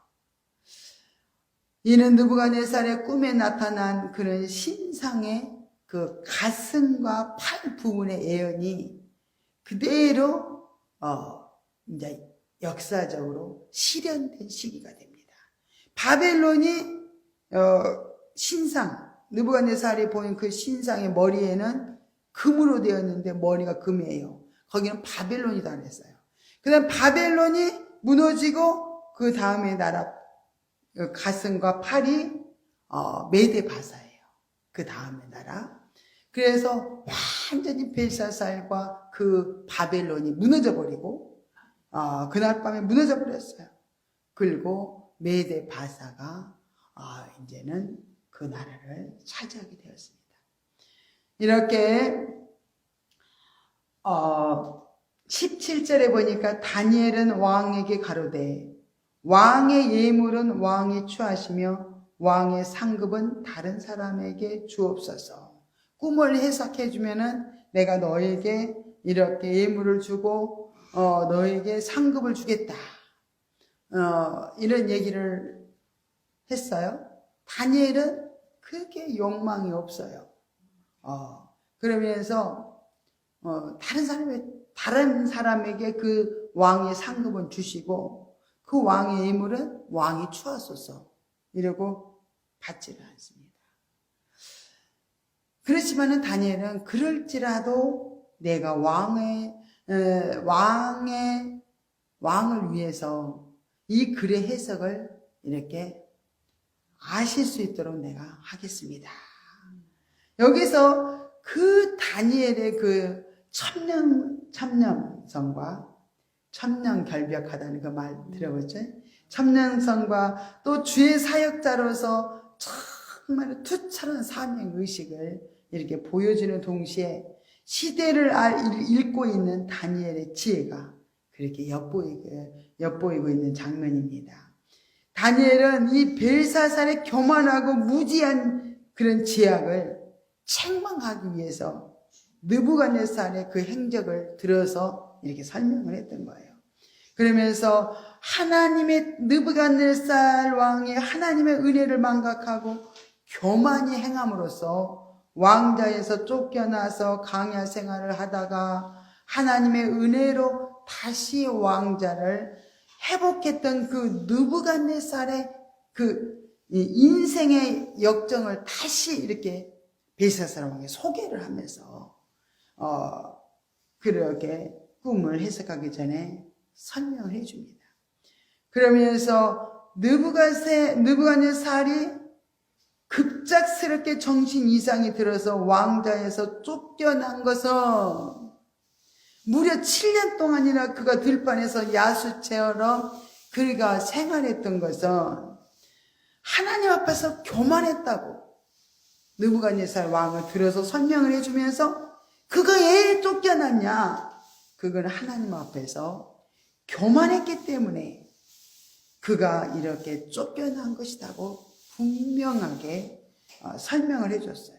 이는 느부갓네살의 꿈에 나타난 그런 신상의 그 가슴과 팔 부분의 예언이 그대로 이제 역사적으로 실현된 시기가 됩니다. 바벨론이 신상, 느부갓네살이 보인 그 신상의 머리에는 금으로 되었는데 머리가 금이에요. 거기는 바벨론이다 그랬어요. 그 다음 바벨론이 무너지고 그 다음에 나라 가슴과 팔이 메데 바사예요. 그 다음에 나라. 그래서 완전히 벨사살과 그 바벨론이 무너져 버리고 그날 밤에 무너져 버렸어요. 그리고 메데 바사가 이제는 그 나라를 차지하게 되었습니다. 이렇게 17절에 보니까 다니엘은 왕에게 가로되 왕의 예물은 왕이 취하시며 왕의 상급은 다른 사람에게 주옵소서. 꿈을 해석해 주면은 내가 너에게 이렇게 예물을 주고 너에게 상급을 주겠다. 이런 얘기를 했어요. 다니엘은 그렇게 욕망이 없어요. 그러면서 다른 사람에게 그 왕의 상급은 주시고 그 왕의 예물은 왕이 취하소서 이러고 받지를 않습니다. 그렇지만은 다니엘은 그럴지라도 내가 왕을 위해서 이 글의 해석을 이렇게 아실 수 있도록 내가 하겠습니다. 여기서 그 다니엘의 그 첨령성과 첨령결벽하다는 그 말 들어보죠? 첨령성과 또 주의 사역자로서 정말 투철한 사명의식을 이렇게 보여주는 동시에 시대를 읽고 있는 다니엘의 지혜가 그렇게 엿보이고 있는 장면입니다. 다니엘은 이 벨사살의 교만하고 무지한 그런 제약을 책망하기 위해서 느부갓네살의 그 행적을 들어서 이렇게 설명을 했던 거예요. 그러면서 하나님의 느부갓네살 왕이 하나님의 은혜를 망각하고 교만히 행함으로써 왕자에서 쫓겨나서 광야 생활을 하다가 하나님의 은혜로 다시 왕자를 회복했던 그 느부갓네살의 그 인생의 역정을 다시 이렇게 벨사살 왕에게 소개를 하면서 그렇게 꿈을 해석하기 전에 설명을 해줍니다. 그러면서 느부갓네살이 급작스럽게 정신 이상이 들어서 왕좌에서 쫓겨난 것은 무려 7년 동안이나 그가 들판에서 야수처럼 그가 생활했던 것은 하나님 앞에서 교만했다고 느부갓네살 왕을 들어서 설명을 해주면서 그가 왜 쫓겨났냐? 그건 하나님 앞에서 교만했기 때문에 그가 이렇게 쫓겨난 것이라고 분명하게 설명을 해줬어요.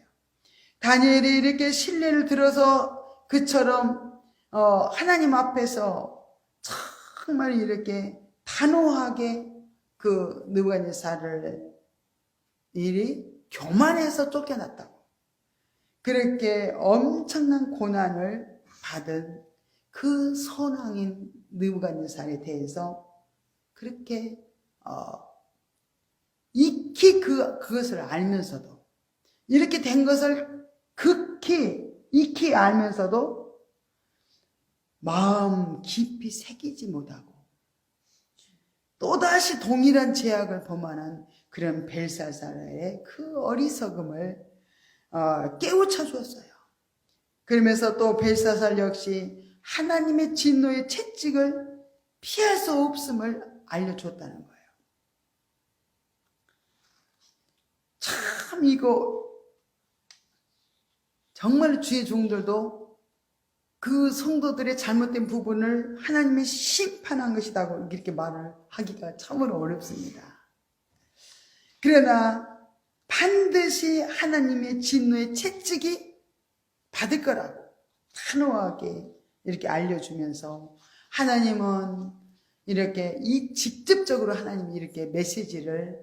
다니엘이 이렇게 신뢰를 들어서 그처럼 하나님 앞에서 정말 이렇게 단호하게 그 느부갓네살을 일이 교만해서 쫓겨났다고, 그렇게 엄청난 고난을 받은 그 선왕인 느부갓네살에 대해서 그렇게 익히 그것을 알면서도, 이렇게 된 것을 극히 익히 알면서도 마음 깊이 새기지 못하고 또다시 동일한 죄악을 범하는 그런 벨사살의 그 어리석음을 깨우쳐 주었어요. 그러면서 또 벨사살 역시 하나님의 진노의 채찍을 피할 수 없음을 알려줬다는 거예요. 참 이거 정말 주의 종들도 그 성도들의 잘못된 부분을 하나님이 심판한 것이라고 이렇게 말을 하기가 참으로 어렵습니다. 그러나 반드시 하나님의 진노의 채찍이 받을 거라고 단호하게 이렇게 알려주면서, 하나님은 이렇게 직접적으로 하나님이 이렇게 메시지를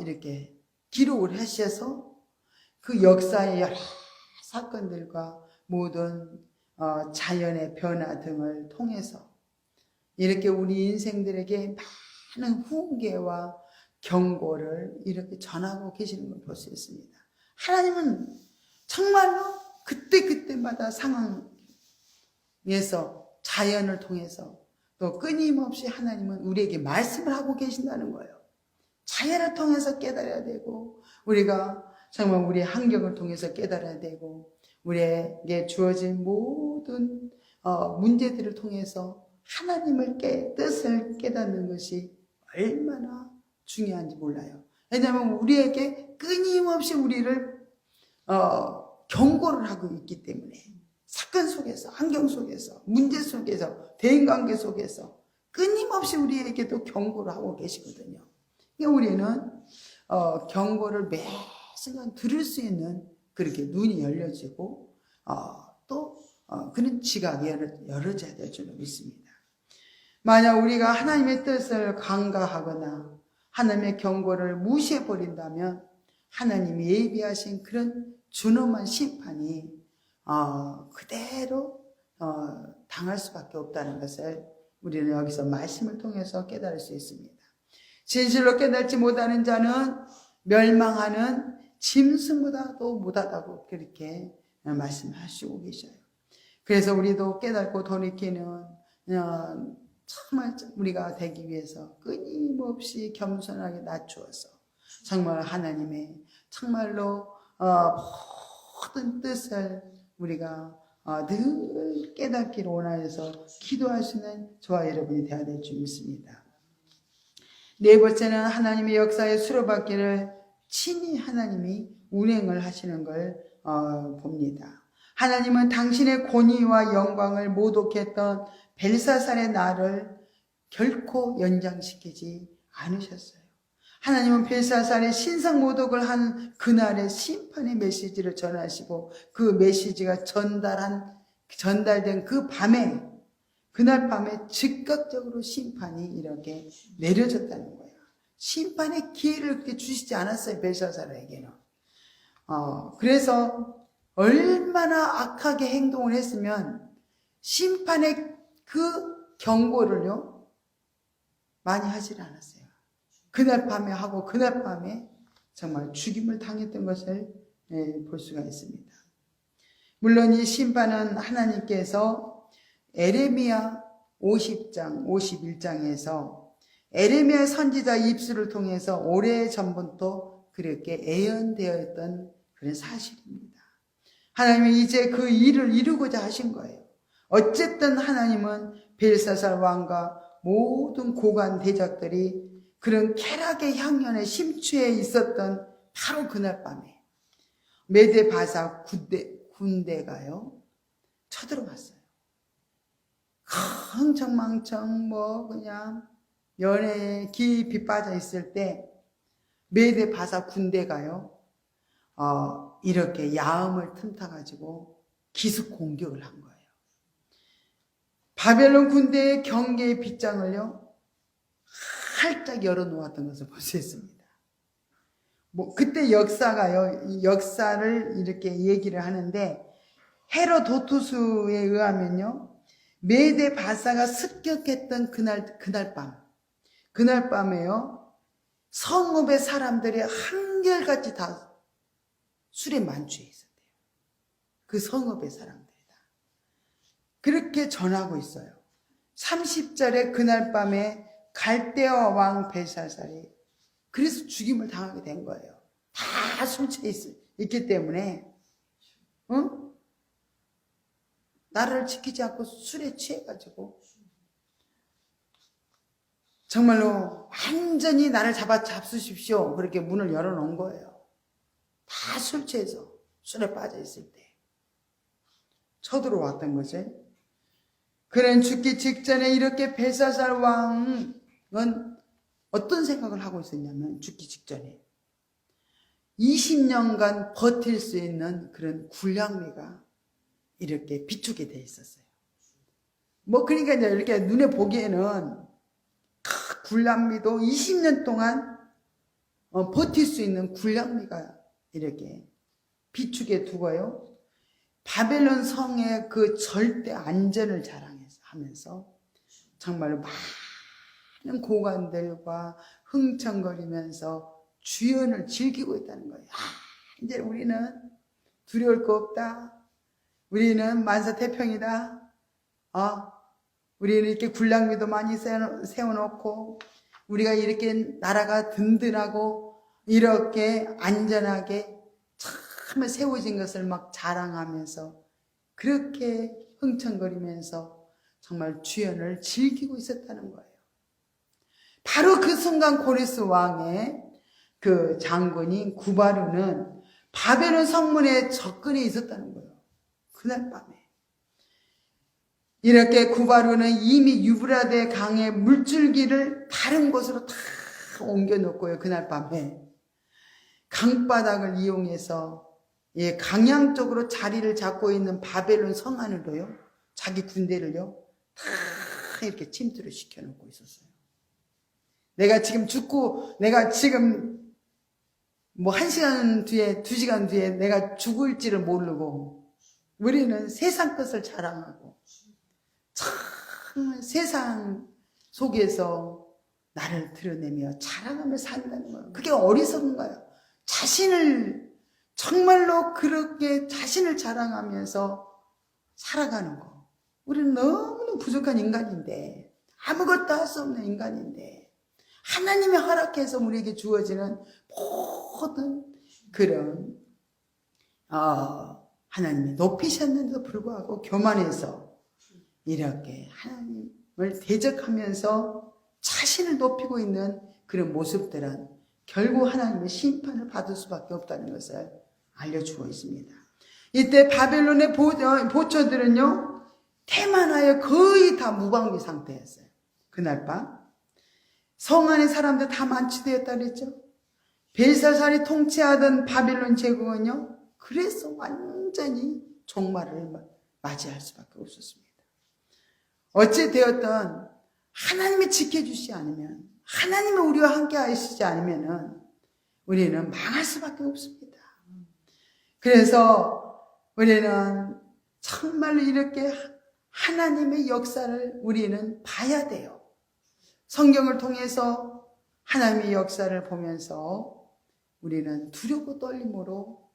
이렇게 기록을 하셔서 그 역사의 여러 사건들과 모든 자연의 변화 등을 통해서 이렇게 우리 인생들에게 많은 훈계와 경고를 이렇게 전하고 계시는 걸 볼 수 있습니다. 하나님은 정말로 그때그때마다 상황에서 자연을 통해서 또 끊임없이 하나님은 우리에게 말씀을 하고 계신다는 거예요. 자연을 통해서 깨달아야 되고, 우리가 정말 우리의 환경을 통해서 깨달아야 되고, 우리에게 주어진 모든 문제들을 통해서 하나님을 뜻을 깨닫는 것이 얼마나 중요한지 몰라요. 왜냐하면 우리에게 끊임없이 우리를 경고를 하고 있기 때문에, 사건 속에서, 환경 속에서, 문제 속에서, 대인관계 속에서 끊임없이 우리에게도 경고를 하고 계시거든요. 그러니까 우리는 경고를 매 순간 들을 수 있는 그렇게 눈이 열려지고 또 그런 지각이 열어져야 될 줄로 믿습니다. 만약 우리가 하나님의 뜻을 간과하거나 하나님의 경고를 무시해버린다면 하나님이 예비하신 그런 준엄한 심판이 그대로 당할 수밖에 없다는 것을 우리는 여기서 말씀을 통해서 깨달을 수 있습니다. 진실로 깨닫지 못하는 자는 멸망하는 짐승보다도 못하다고 그렇게 말씀하시고 계셔요. 그래서 우리도 깨닫고 돌이키는 정말 우리가 되기 위해서 끊임없이 겸손하게 낮추어서 정말 하나님의 정말로 모든 뜻을 우리가 늘 깨닫기를 원하여서 기도하시는 저와 여러분이 되어야 될 줄 믿습니다. 네 번째는 하나님의 역사에 수로받기를 친히 하나님이 운행을 하시는 걸 봅니다. 하나님은 당신의 권위와 영광을 모독했던 벨사살의 날을 결코 연장시키지 않으셨어요. 하나님은 벨사살의 신상 모독을 한 그날의 심판의 메시지를 전하시고, 그 메시지가 전달된 그 밤에, 그날 밤에 즉각적으로 심판이 이렇게 내려졌다는 거예요. 심판의 기회를 그렇게 주시지 않았어요, 벨사살에게는. 그래서 얼마나 악하게 행동을 했으면 심판의 그 경고를요 많이 하질 않았어요. 그날 밤에 하고 그날 밤에 정말 죽임을 당했던 것을 볼 수가 있습니다. 물론 이 심판은 하나님께서 에레미야 50장, 51장에서 에레미야 선지자 입술을 통해서 오래전부터 그렇게 예언되어 있던 그런 사실입니다. 하나님이 이제 그 일을 이루고자 하신 거예요. 어쨌든 하나님은 벨사살 왕과 모든 고관 대적들이 그런 쾌락의 향연에 심취해 있었던 바로 그날 밤에 메데 바사 군대가요 쳐들어왔어요. 흥청망청 그냥 연애에 깊이 빠져 있을 때 메데 바사 군대가요 이렇게 야음을 틈타가지고 기습 공격을 한 거예요. 바벨론 군대의 경계의 빗장을요 활짝 열어놓았던 것을 볼 수 있습니다. 그때 역사를 이렇게 얘기를 하는데 헤로도투스에 의하면요 메데 바사가 습격했던 그날 밤에요 성읍의 사람들이 한결같이 다 술에 만취해 있었대요. 그 성읍의 사람들이 다 그렇게 전하고 있어요. 30절에 그날 밤에 갈대아 왕 벨사살이 그래서 죽임을 당하게 된 거예요. 다 술 취해 있기 때문에 나라를 지키지 않고 술에 취해가지고 정말로 완전히 나를 잡수십시오. 그렇게 문을 열어놓은 거예요. 다 술 취해서 술에 빠져 있을 때 쳐들어왔던 거지. 그는 죽기 직전에 이렇게 벨사살 왕은 어떤 생각을 하고 있었냐면 죽기 직전에 20년간 버틸 수 있는 그런 군량미가 이렇게 비추게 돼 있었어요. 그러니까 이제 이렇게 눈에 보기에는 군량미도 20년 동안 버틸 수 있는 군량미가 이렇게 비추게 두고요. 바벨론 성의 그 절대 안전을 자랑하면서 정말 많은 고관들과 흥청거리면서 주연을 즐기고 있다는 거예요. 이제 우리는 두려울 거 없다. 우리는 만사태평이다. 우리는 이렇게 군량미도 많이 세워놓고 우리가 이렇게 나라가 든든하고 이렇게 안전하게 참 세워진 것을 막 자랑하면서 그렇게 흥청거리면서 정말 주연을 즐기고 있었다는 거예요. 바로 그 순간 고레스 왕의 그 장군인 구바르는 바벨론 성문에 접근해 있었다는 거예요. 그날 밤에. 이렇게 구바르는 이미 유브라데 강의 물줄기를 다른 곳으로 다 옮겨놓고요. 그날 밤에 강바닥을 이용해서 강양 쪽으로 자리를 잡고 있는 바벨론 성 안으로요. 자기 군대를요. 다 이렇게 침투를 시켜놓고 있었어요. 내가 지금 뭐 1시간 뒤에 2시간 뒤에 내가 죽을지를 모르고 우리는 세상 것을 자랑하고 참 세상 속에서 나를 드러내며 자랑하며 산다는 거예요. 그게 어리석은 거예요. 정말로 그렇게 자신을 자랑하면서 살아가는 거. 우리는 너무나 부족한 인간인데 아무것도 할 수 없는 인간인데 하나님이 허락해서 우리에게 주어지는 모든 그런 하나님이 높이셨는데도 불구하고 교만해서 이렇게 하나님을 대적하면서 자신을 높이고 있는 그런 모습들은 결국 하나님의 심판을 받을 수밖에 없다는 것을 알려주고 있습니다. 이때 바벨론의 보초들은요 태만하여 거의 다 무방비 상태였어요. 그날 밤 성 안의 사람들 다 만취되었다 그랬죠. 벨사살이 통치하던 바벨론 제국은요 그래서 완전히 종말을 맞이할 수밖에 없었습니다. 어찌 되었든 하나님이 지켜주시지 않으면 하나님이 우리와 함께 하시지 않으면 우리는 망할 수밖에 없습니다. 그래서 우리는 정말로 이렇게 하나님의 역사를 우리는 봐야 돼요. 성경을 통해서 하나님의 역사를 보면서 우리는 두렵고 떨림으로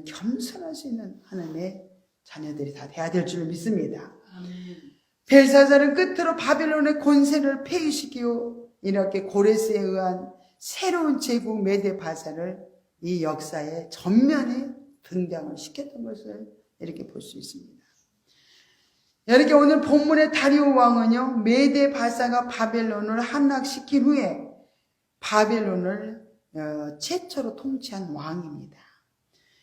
겸손할 수 있는 하나님의 자녀들이 다 돼야 될 줄 믿습니다. 벨사살은 끝으로 바벨론의 권세를 폐위시키고 이렇게 고레스에 의한 새로운 제국 메데바사를 이 역사의 전면에 등장을 시켰던 것을 이렇게 볼 수 있습니다. 이렇게 오늘 본문의 다리오 왕은요, 메데바사가 바벨론을 함락시킨 후에 바벨론을 최초로 통치한 왕입니다.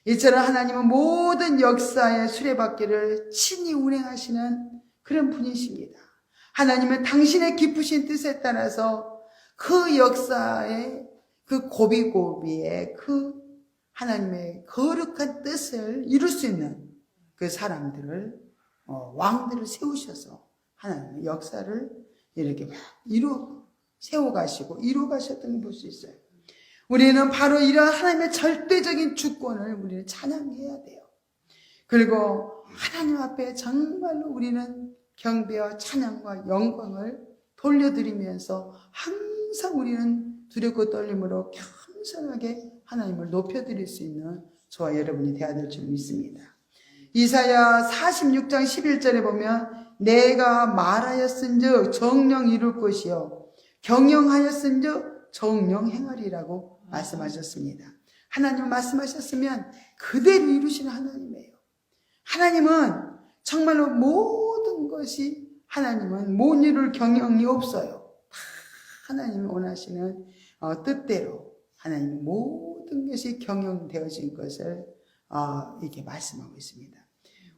이처럼 하나님은 모든 역사의 수레바퀴를 친히 운행하시는 그런 분이십니다. 하나님은 당신의 깊으신 뜻에 따라서 그 역사의 그 고비고비의 그 하나님의 거룩한 뜻을 이룰 수 있는 그 사람들을 왕들을 세우셔서 하나님의 역사를 이렇게 세워가시고 이루어가셨던 걸 볼 수 있어요. 우리는 바로 이런 하나님의 절대적인 주권을 우리는 찬양해야 돼요. 그리고 하나님 앞에 정말로 우리는 경배와 찬양과 영광을 돌려드리면서 항상 우리는 두렵고 떨림으로 겸손하게 하나님을 높여드릴 수 있는 저와 여러분이 되어야 될 줄 믿습니다. 이사야 46장 11절에 보면 내가 말하였은즉 정령 이룰 것이요 경영하였은즉 정령 행하리라고 말씀하셨습니다. 하나님 말씀하셨으면 그대로 이루시는 하나님이에요. 하나님은 정말로 모든 것이 하나님은 못 이룰 경영이 없어요. 하나님이 원하시는 뜻대로 하나님의 모든 것이 경영되어진 것을 이렇게 말씀하고 있습니다.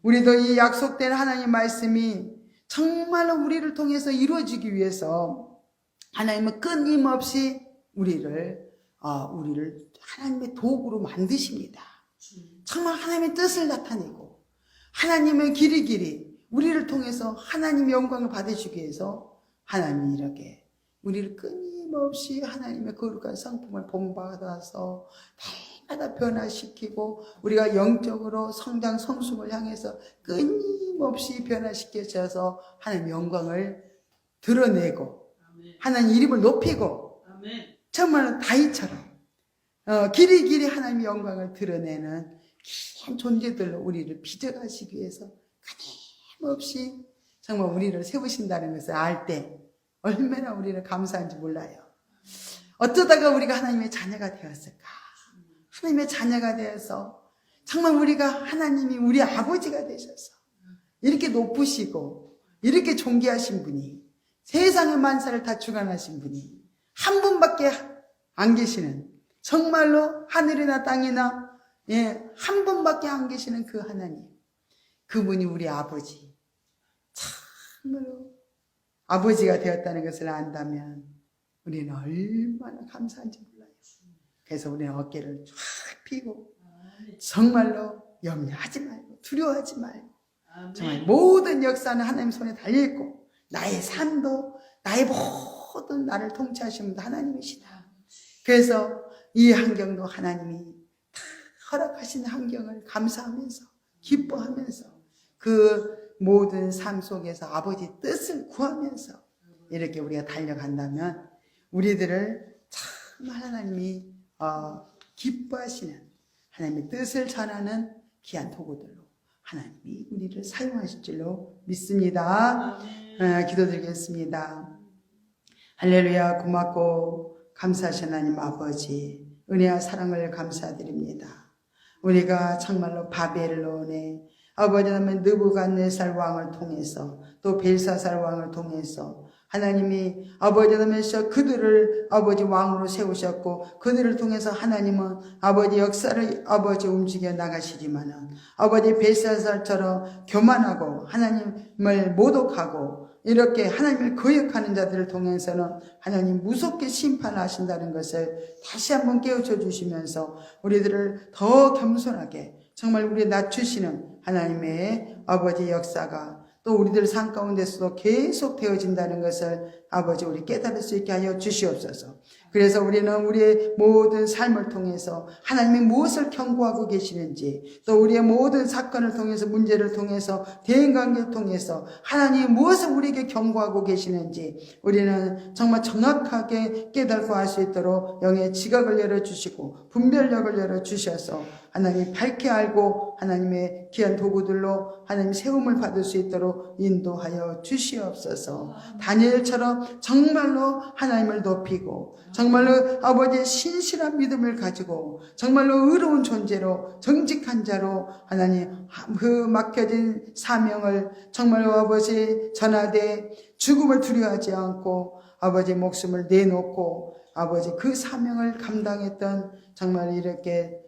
우리도 이 약속된 하나님 말씀이 정말로 우리를 통해서 이루어지기 위해서 하나님은 끊임없이 우리를 하나님의 도구로 만드십니다. 정말 하나님의 뜻을 나타내고 하나님의 길이 우리를 통해서 하나님의 영광을 받으시기 위해서 하나님이 이렇게 우리를 끊임없이 하나님의 거룩한 성품을 본받아서 날마다 변화시키고 우리가 영적으로 성장 성숙을 향해서 끊임없이 변화시켜서 하나님의 영광을 드러내고 하나님 이름을 높이고 정말 다윗처럼 길이 하나님의 영광을 드러내는 귀한 존재들로 우리를 빚어가시기 위해서 끊임없이 정말 우리를 세우신다는 것을 알 때 얼마나 우리는 감사한지 몰라요. 어쩌다가 우리가 하나님의 자녀가 되었을까? 하나님의 자녀가 되어서 정말 우리가 하나님이 우리 아버지가 되셔서 이렇게 높으시고 이렇게 존귀하신 분이 세상의 만사를 다 주관하신 분이 한 분밖에 안 계시는 정말로 하늘이나 땅이나 한 분밖에 안 계시는 그 하나님, 그분이 우리 아버지, 참으로 아버지가 되었다는 것을 안다면 우리는 얼마나 감사한지 몰라요. 그래서 우리는 어깨를 쫙 펴고 정말로 염려하지 말고 두려워하지 말고 정말 모든 역사는 하나님 손에 달려있고 나의 삶도 나의 모든 나를 통치하시는 분도 하나님이시다. 그래서 이 환경도 하나님이 다 허락하신 환경을 감사하면서 기뻐하면서 그 모든 삶 속에서 아버지 뜻을 구하면서 이렇게 우리가 달려간다면 우리들을 참 하나님이 기뻐하시는 하나님의 뜻을 전하는 귀한 도구들로 하나님이 우리를 사용하실 줄로 믿습니다. 기도드리겠습니다. 할렐루야. 고맙고 감사하신 하나님 아버지, 은혜와 사랑을 감사드립니다. 우리가 정말로 바벨론의 아버지 하나님 느부갓네살 왕을 통해서 또 벨사살 왕을 통해서 하나님이 아버지 하나님께서 그들을 아버지 왕으로 세우셨고 그들을 통해서 하나님은 아버지 역사를 아버지 움직여 나가시지만은 아버지 벨사살처럼 교만하고 하나님을 모독하고 이렇게 하나님을 거역하는 자들을 통해서는 하나님 무섭게 심판하신다는 것을 다시 한번 깨우쳐 주시면서 우리들을 더 겸손하게 정말 우리 낮추시는 하나님의 아버지 역사가 또 우리들 삶 가운데서도 계속 되어진다는 것을 아버지 우리 깨달을 수 있게 하여 주시옵소서. 그래서 우리는 우리의 모든 삶을 통해서 하나님이 무엇을 경고하고 계시는지, 또 우리의 모든 사건을 통해서, 문제를 통해서, 대인관계를 통해서 하나님이 무엇을 우리에게 경고하고 계시는지 우리는 정말 정확하게 깨닫고 알 수 있도록 영의 지각을 열어주시고 분별력을 열어주셔서 하나님 밝게 알고 하나님의 귀한 도구들로 하나님 세움을 받을 수 있도록 인도하여 주시옵소서. 다니엘처럼 정말로 하나님을 높이고 정말로 아버지의 신실한 믿음을 가지고 정말로 의로운 존재로 정직한 자로 하나님 그 맡겨진 사명을 정말로 아버지 전하되 죽음을 두려워하지 않고 아버지 목숨을 내놓고 아버지 그 사명을 감당했던 정말 이렇게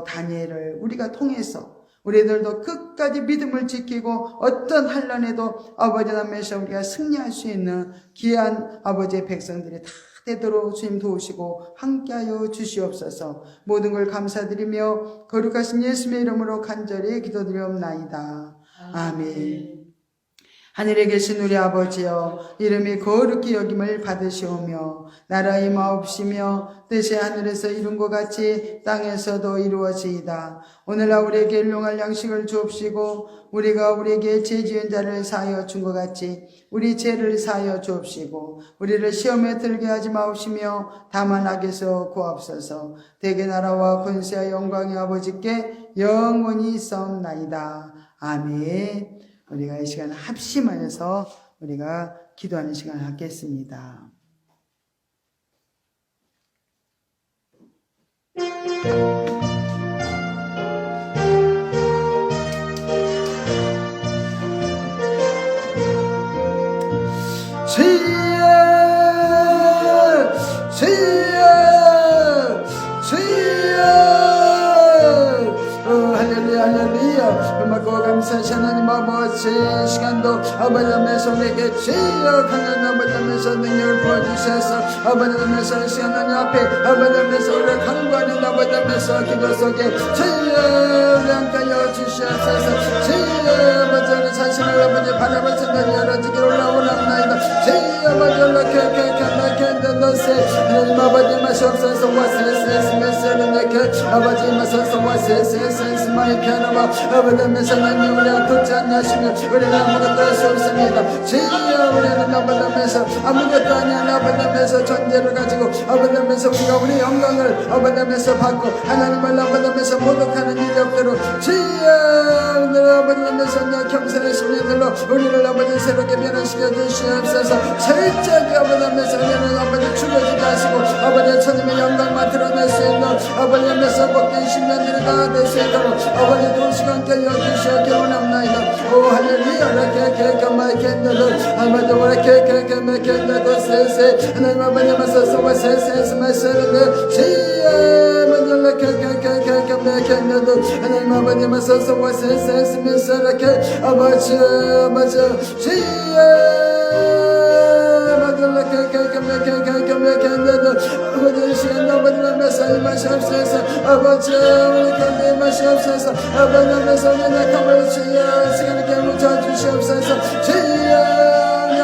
다니엘을 우리가 통해서 우리들도 끝까지 믿음을 지키고 어떤 환난에도 아버지 남에서 우리가 승리할 수 있는 귀한 아버지의 백성들이 다 되도록 주님 도우시고 함께하여 주시옵소서. 모든 걸 감사드리며 거룩하신 예수님의 이름으로 간절히 기도드리옵나이다. 아멘. 하늘에 계신 우리 아버지여, 이름이 거룩히 여김을 받으시오며 나라 임하옵시며 뜻이 하늘에서 이룬 것 같이 땅에서도 이루어지이다. 오늘날 우리에게 일용할 양식을 주옵시고 우리가 우리에게 죄 지은 자를 사하여 준 것 같이 우리 죄를 사하여 주옵시고 우리를 시험에 들게 하지 마옵시며 다만 악에서 구하옵소서. 대개 나라와 권세와 영광이 아버지께 영원히 있사옵나이다. 아멘. 우리가 이 시간을 합심하여서 우리가 기도하는 시간을 갖겠습니다. 감사하시 하나님 아버지 시간도 아버지 하면서 우리에게 지역 하나님 아버지 하면서 능력을 부어주셔서 아버지 하면서 시간 하나님 앞에 아버지 하면서 우리를 강구하는 아버지 하면서 기도 속에 지역 양가여 주시옵소서. 지역 아버지 우리 자신을 아버지 바라볼 생각이 열어지게 올라오랍나이다. 지역 아버지 올라케케케케케 너세 하나님 아버지 마시옵소서 와세세스 메세르네케 아버지 마소서 와세세스 마이케나마 아버지 하면서 하나님 우리가 돕지 않으시면 우리는 아무것도 할 수 없습니다. 주여 우리는 아버지면서 아무것도 아니한 아버지면서 존재를 가지고 아버지면서 우리가 우리 영광을 아버지면서 받고 하나님을 아버지면서 모독하는 일이 없도록 주여 오늘 아버지면서 내 겸손하신 이들로 우리를 아버지 새롭게 변화시켜 주시옵소서. 철저하게 아버지면서 우리는 아버지 죽어지게 하시고 아버지 천님의 영광만 드러낼 수 있는 아버지면서 복된 신년들이 다 될 수 있도록 아버지 도시간 깨어 주시옵소서. 원합나이다. 오 할렐루야 라케케케 마이켄더도 아마도 라케케케 마이켄더도 세세 하나님 아버지 마소서 와세세스 마세르네 지야 마도 라케케케케 마이켄더도 하나님 아버지 마소서 와세세스 마세르케 아버지 지야 마도 라케케케 마이켄더도 아버지 시간 아버지 마소서 마시옵소서. 아버지 우리 가운데 마시옵소서. 아버지 마소서 가만히 주여 시간을 깨우쳐 주시옵소서. 주여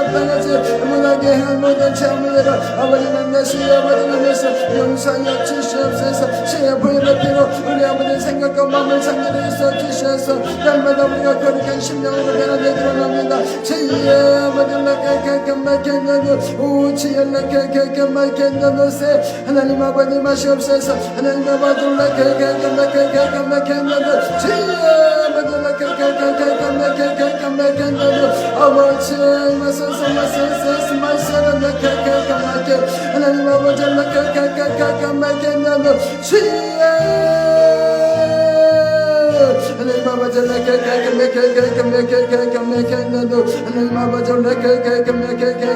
땅같이 문하게 한 모든 죄물들을 아버지는 내시 아버지는 내서 용서하여 주시옵소서. 주여 부인의 피로 우리 아버지 생각과 마음을 상기를 있어 주셔서 날마다 우리가 거룩한 심령으로 변화되기를 합니다. 주여 아버지는 깨끗하게 오 주여 깨끗하게 세 하나님 아버지 마시옵소서. 하나님 아버지는 깨끗하게 주여 아버지 마소서 마소서 마소서 나케케케케 하나님 아버지 나케케케케케케 주여 하나님 아버지 나케케케케케케케 하나님 아버지 나케케케케케케케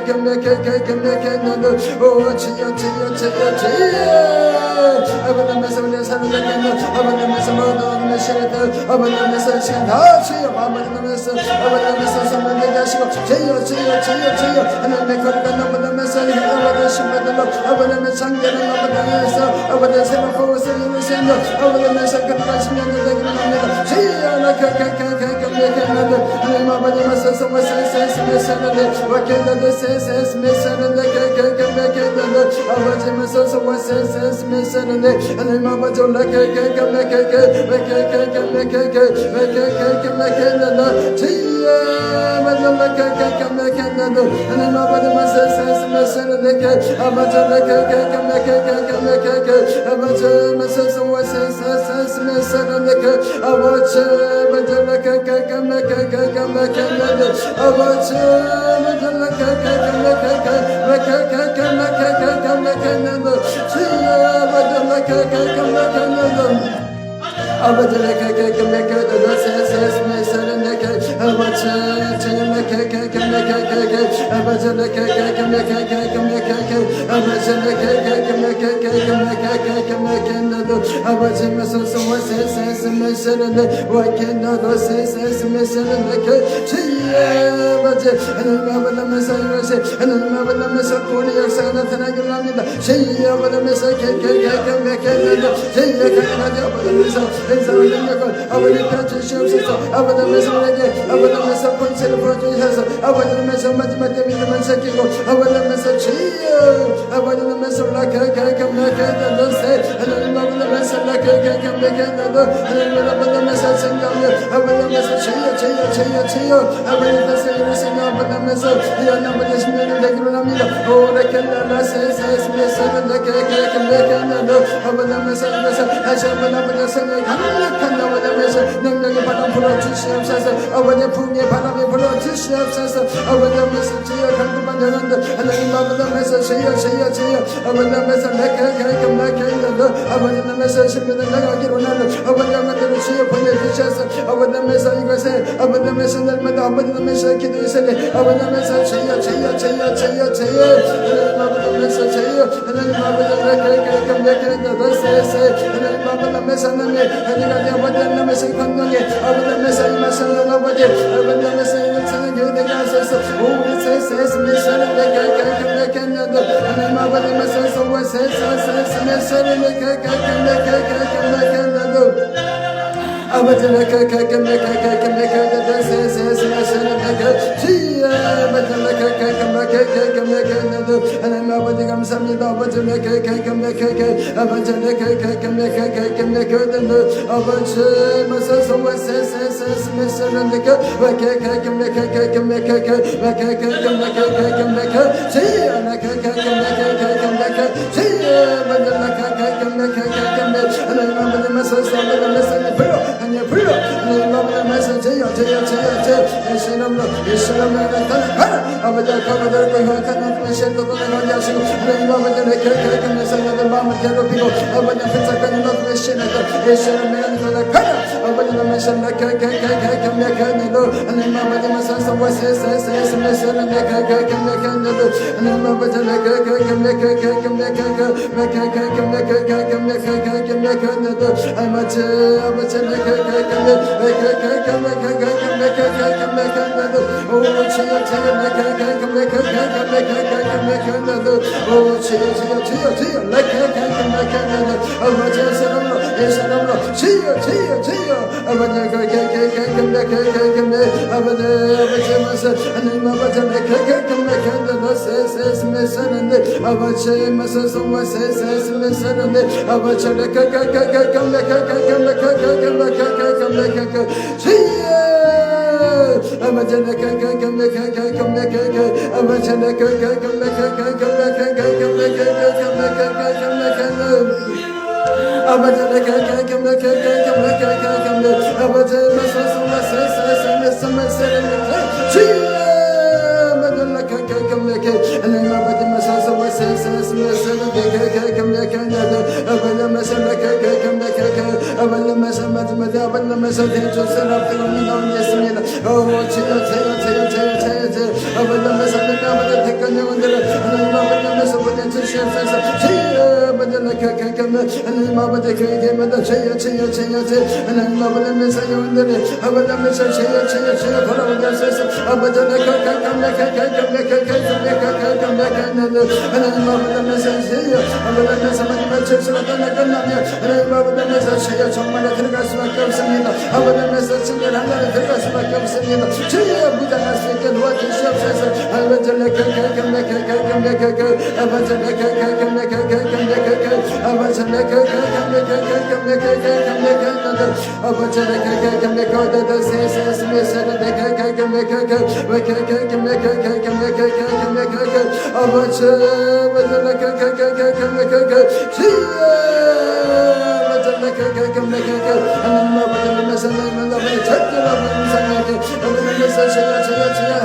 오 주여 아버지면서 우리의 삶을 내겠노 아버지면서 모든 메시아들 아버지면서 시간 다 주여 아버지면서 성령되게 하시고 주여 하나님의 거룩한 아버지면서 아버지 신부들로 아버지의 장계를 아버지면서 아버지 새로운 옷을 입으시는 아버지면서 거룩한 신령을 되기를 합니다. 주여 나케케케케케 하나님 아버지 마소서 와세세스 메사는데 와켄다도 세세스 메사는데 아버지 마소서 와세세스 메사는데 하나님 아버지 정말 들어갈 수밖에 없습니다. 아버지 승리를 하나를 들어갈 수밖에 없습니다. 주여 무장할 수 있게 도와주시옵소서.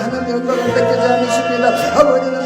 하나님 영광을 뺏기지 않으십니다. 아버지는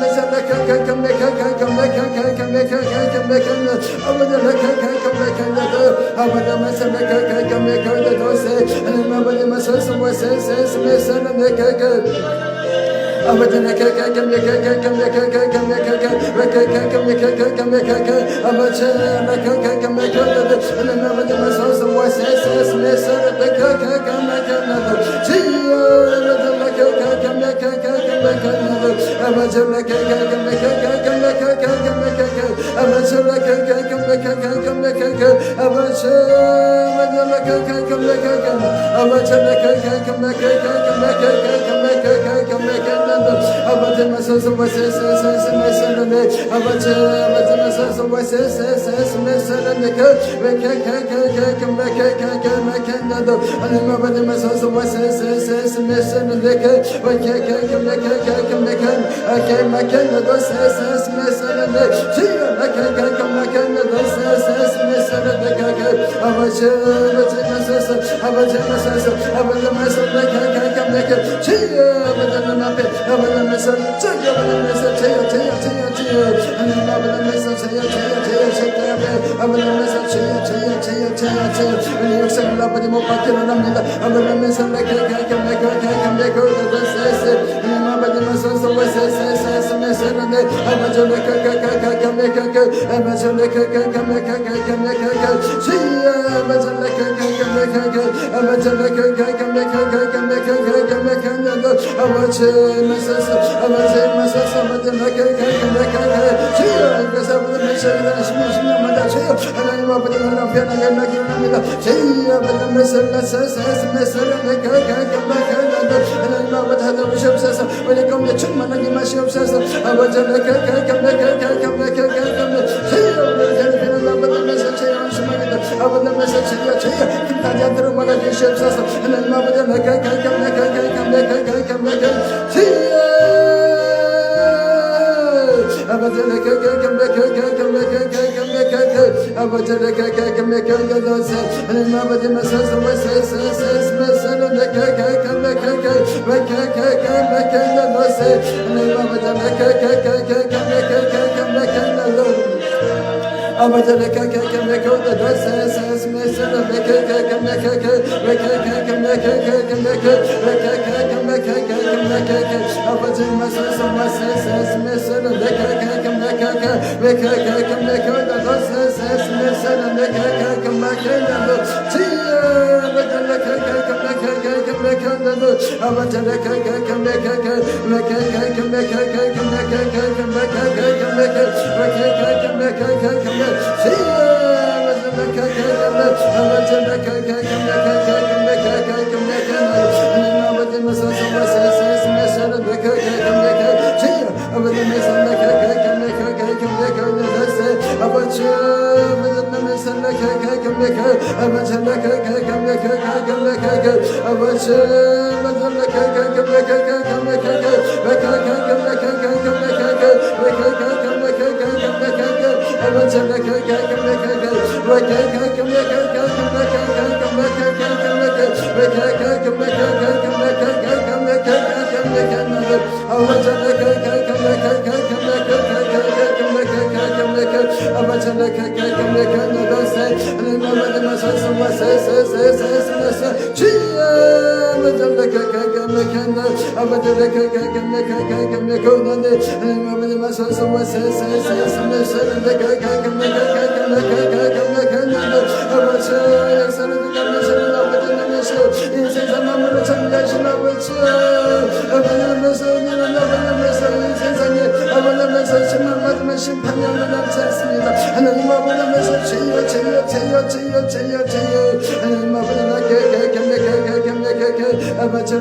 Abba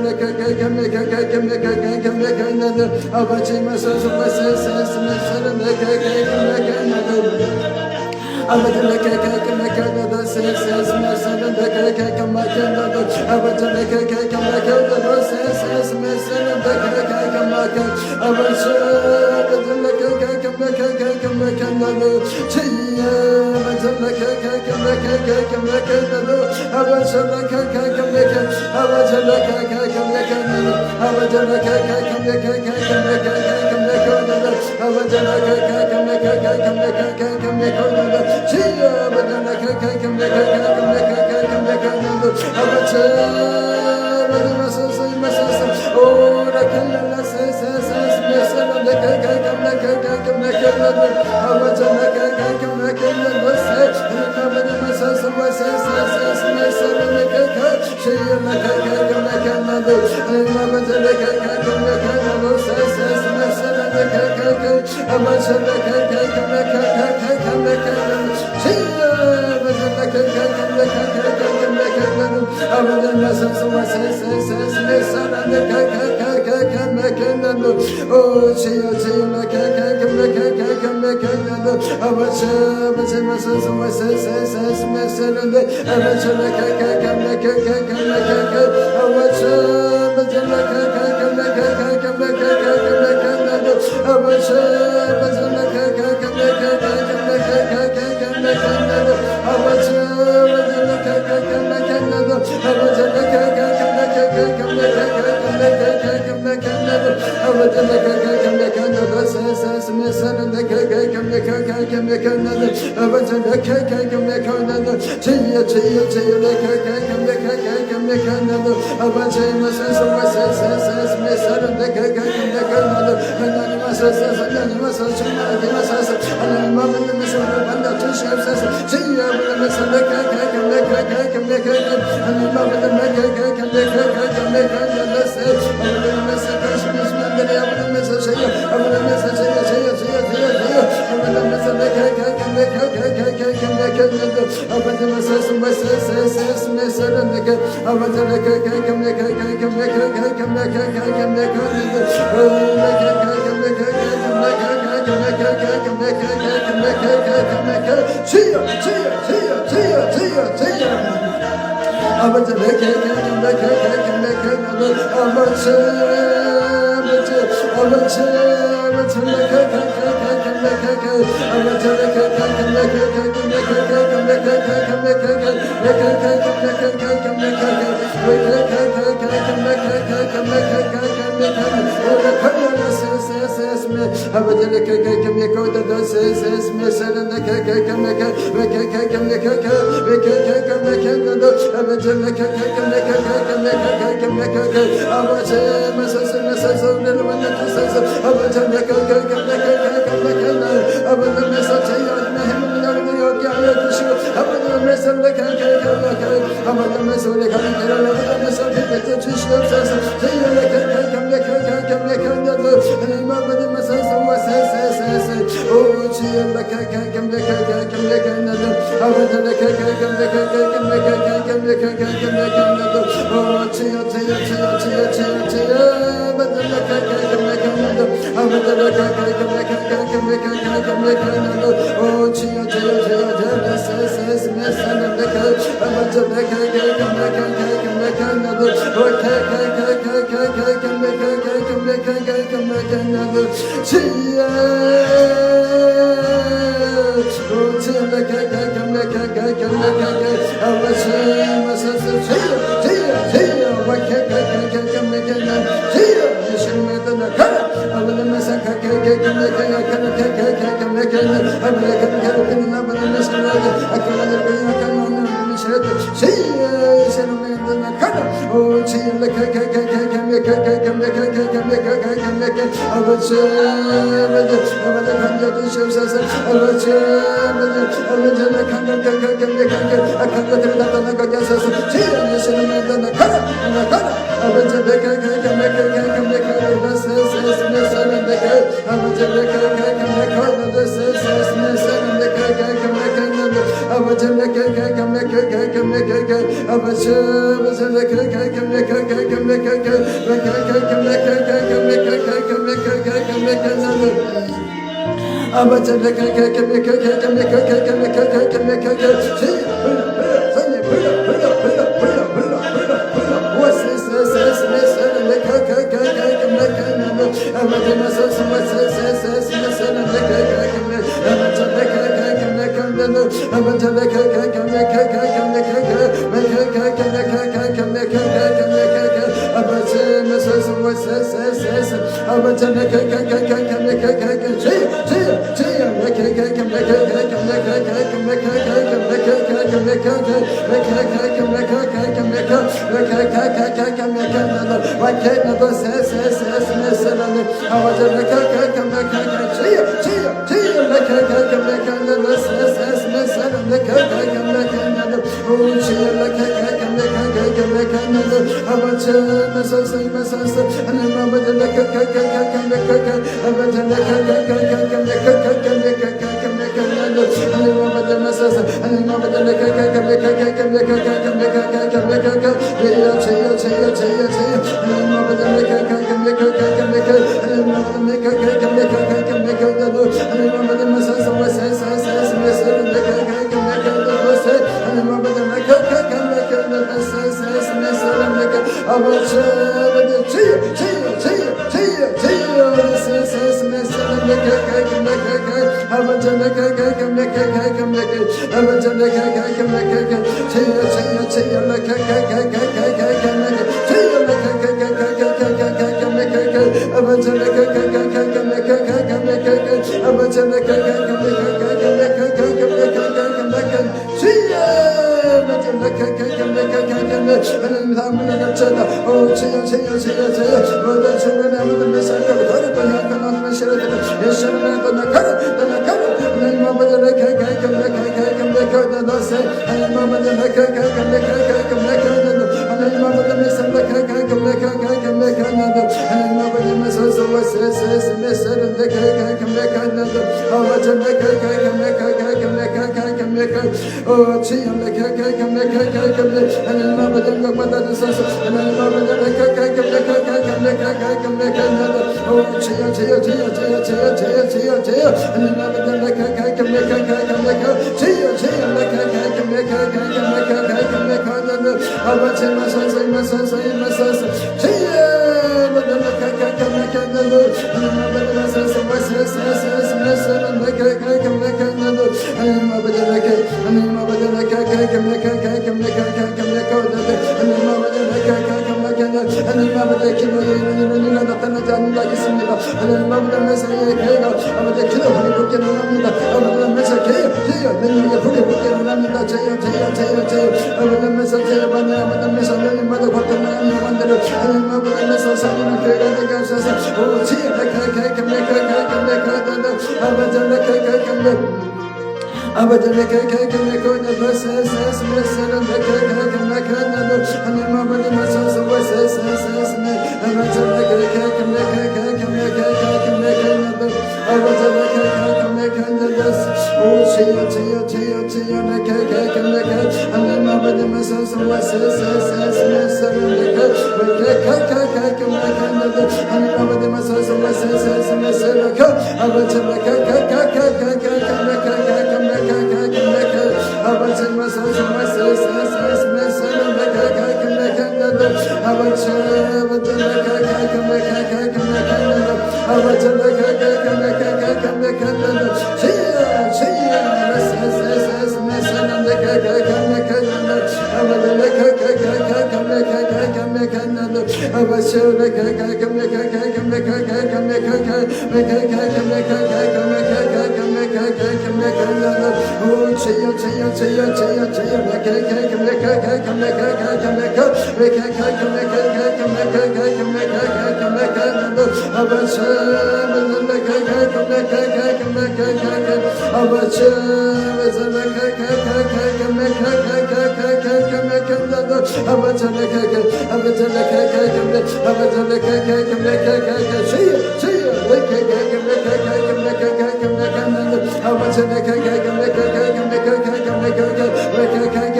Abba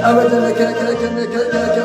Abba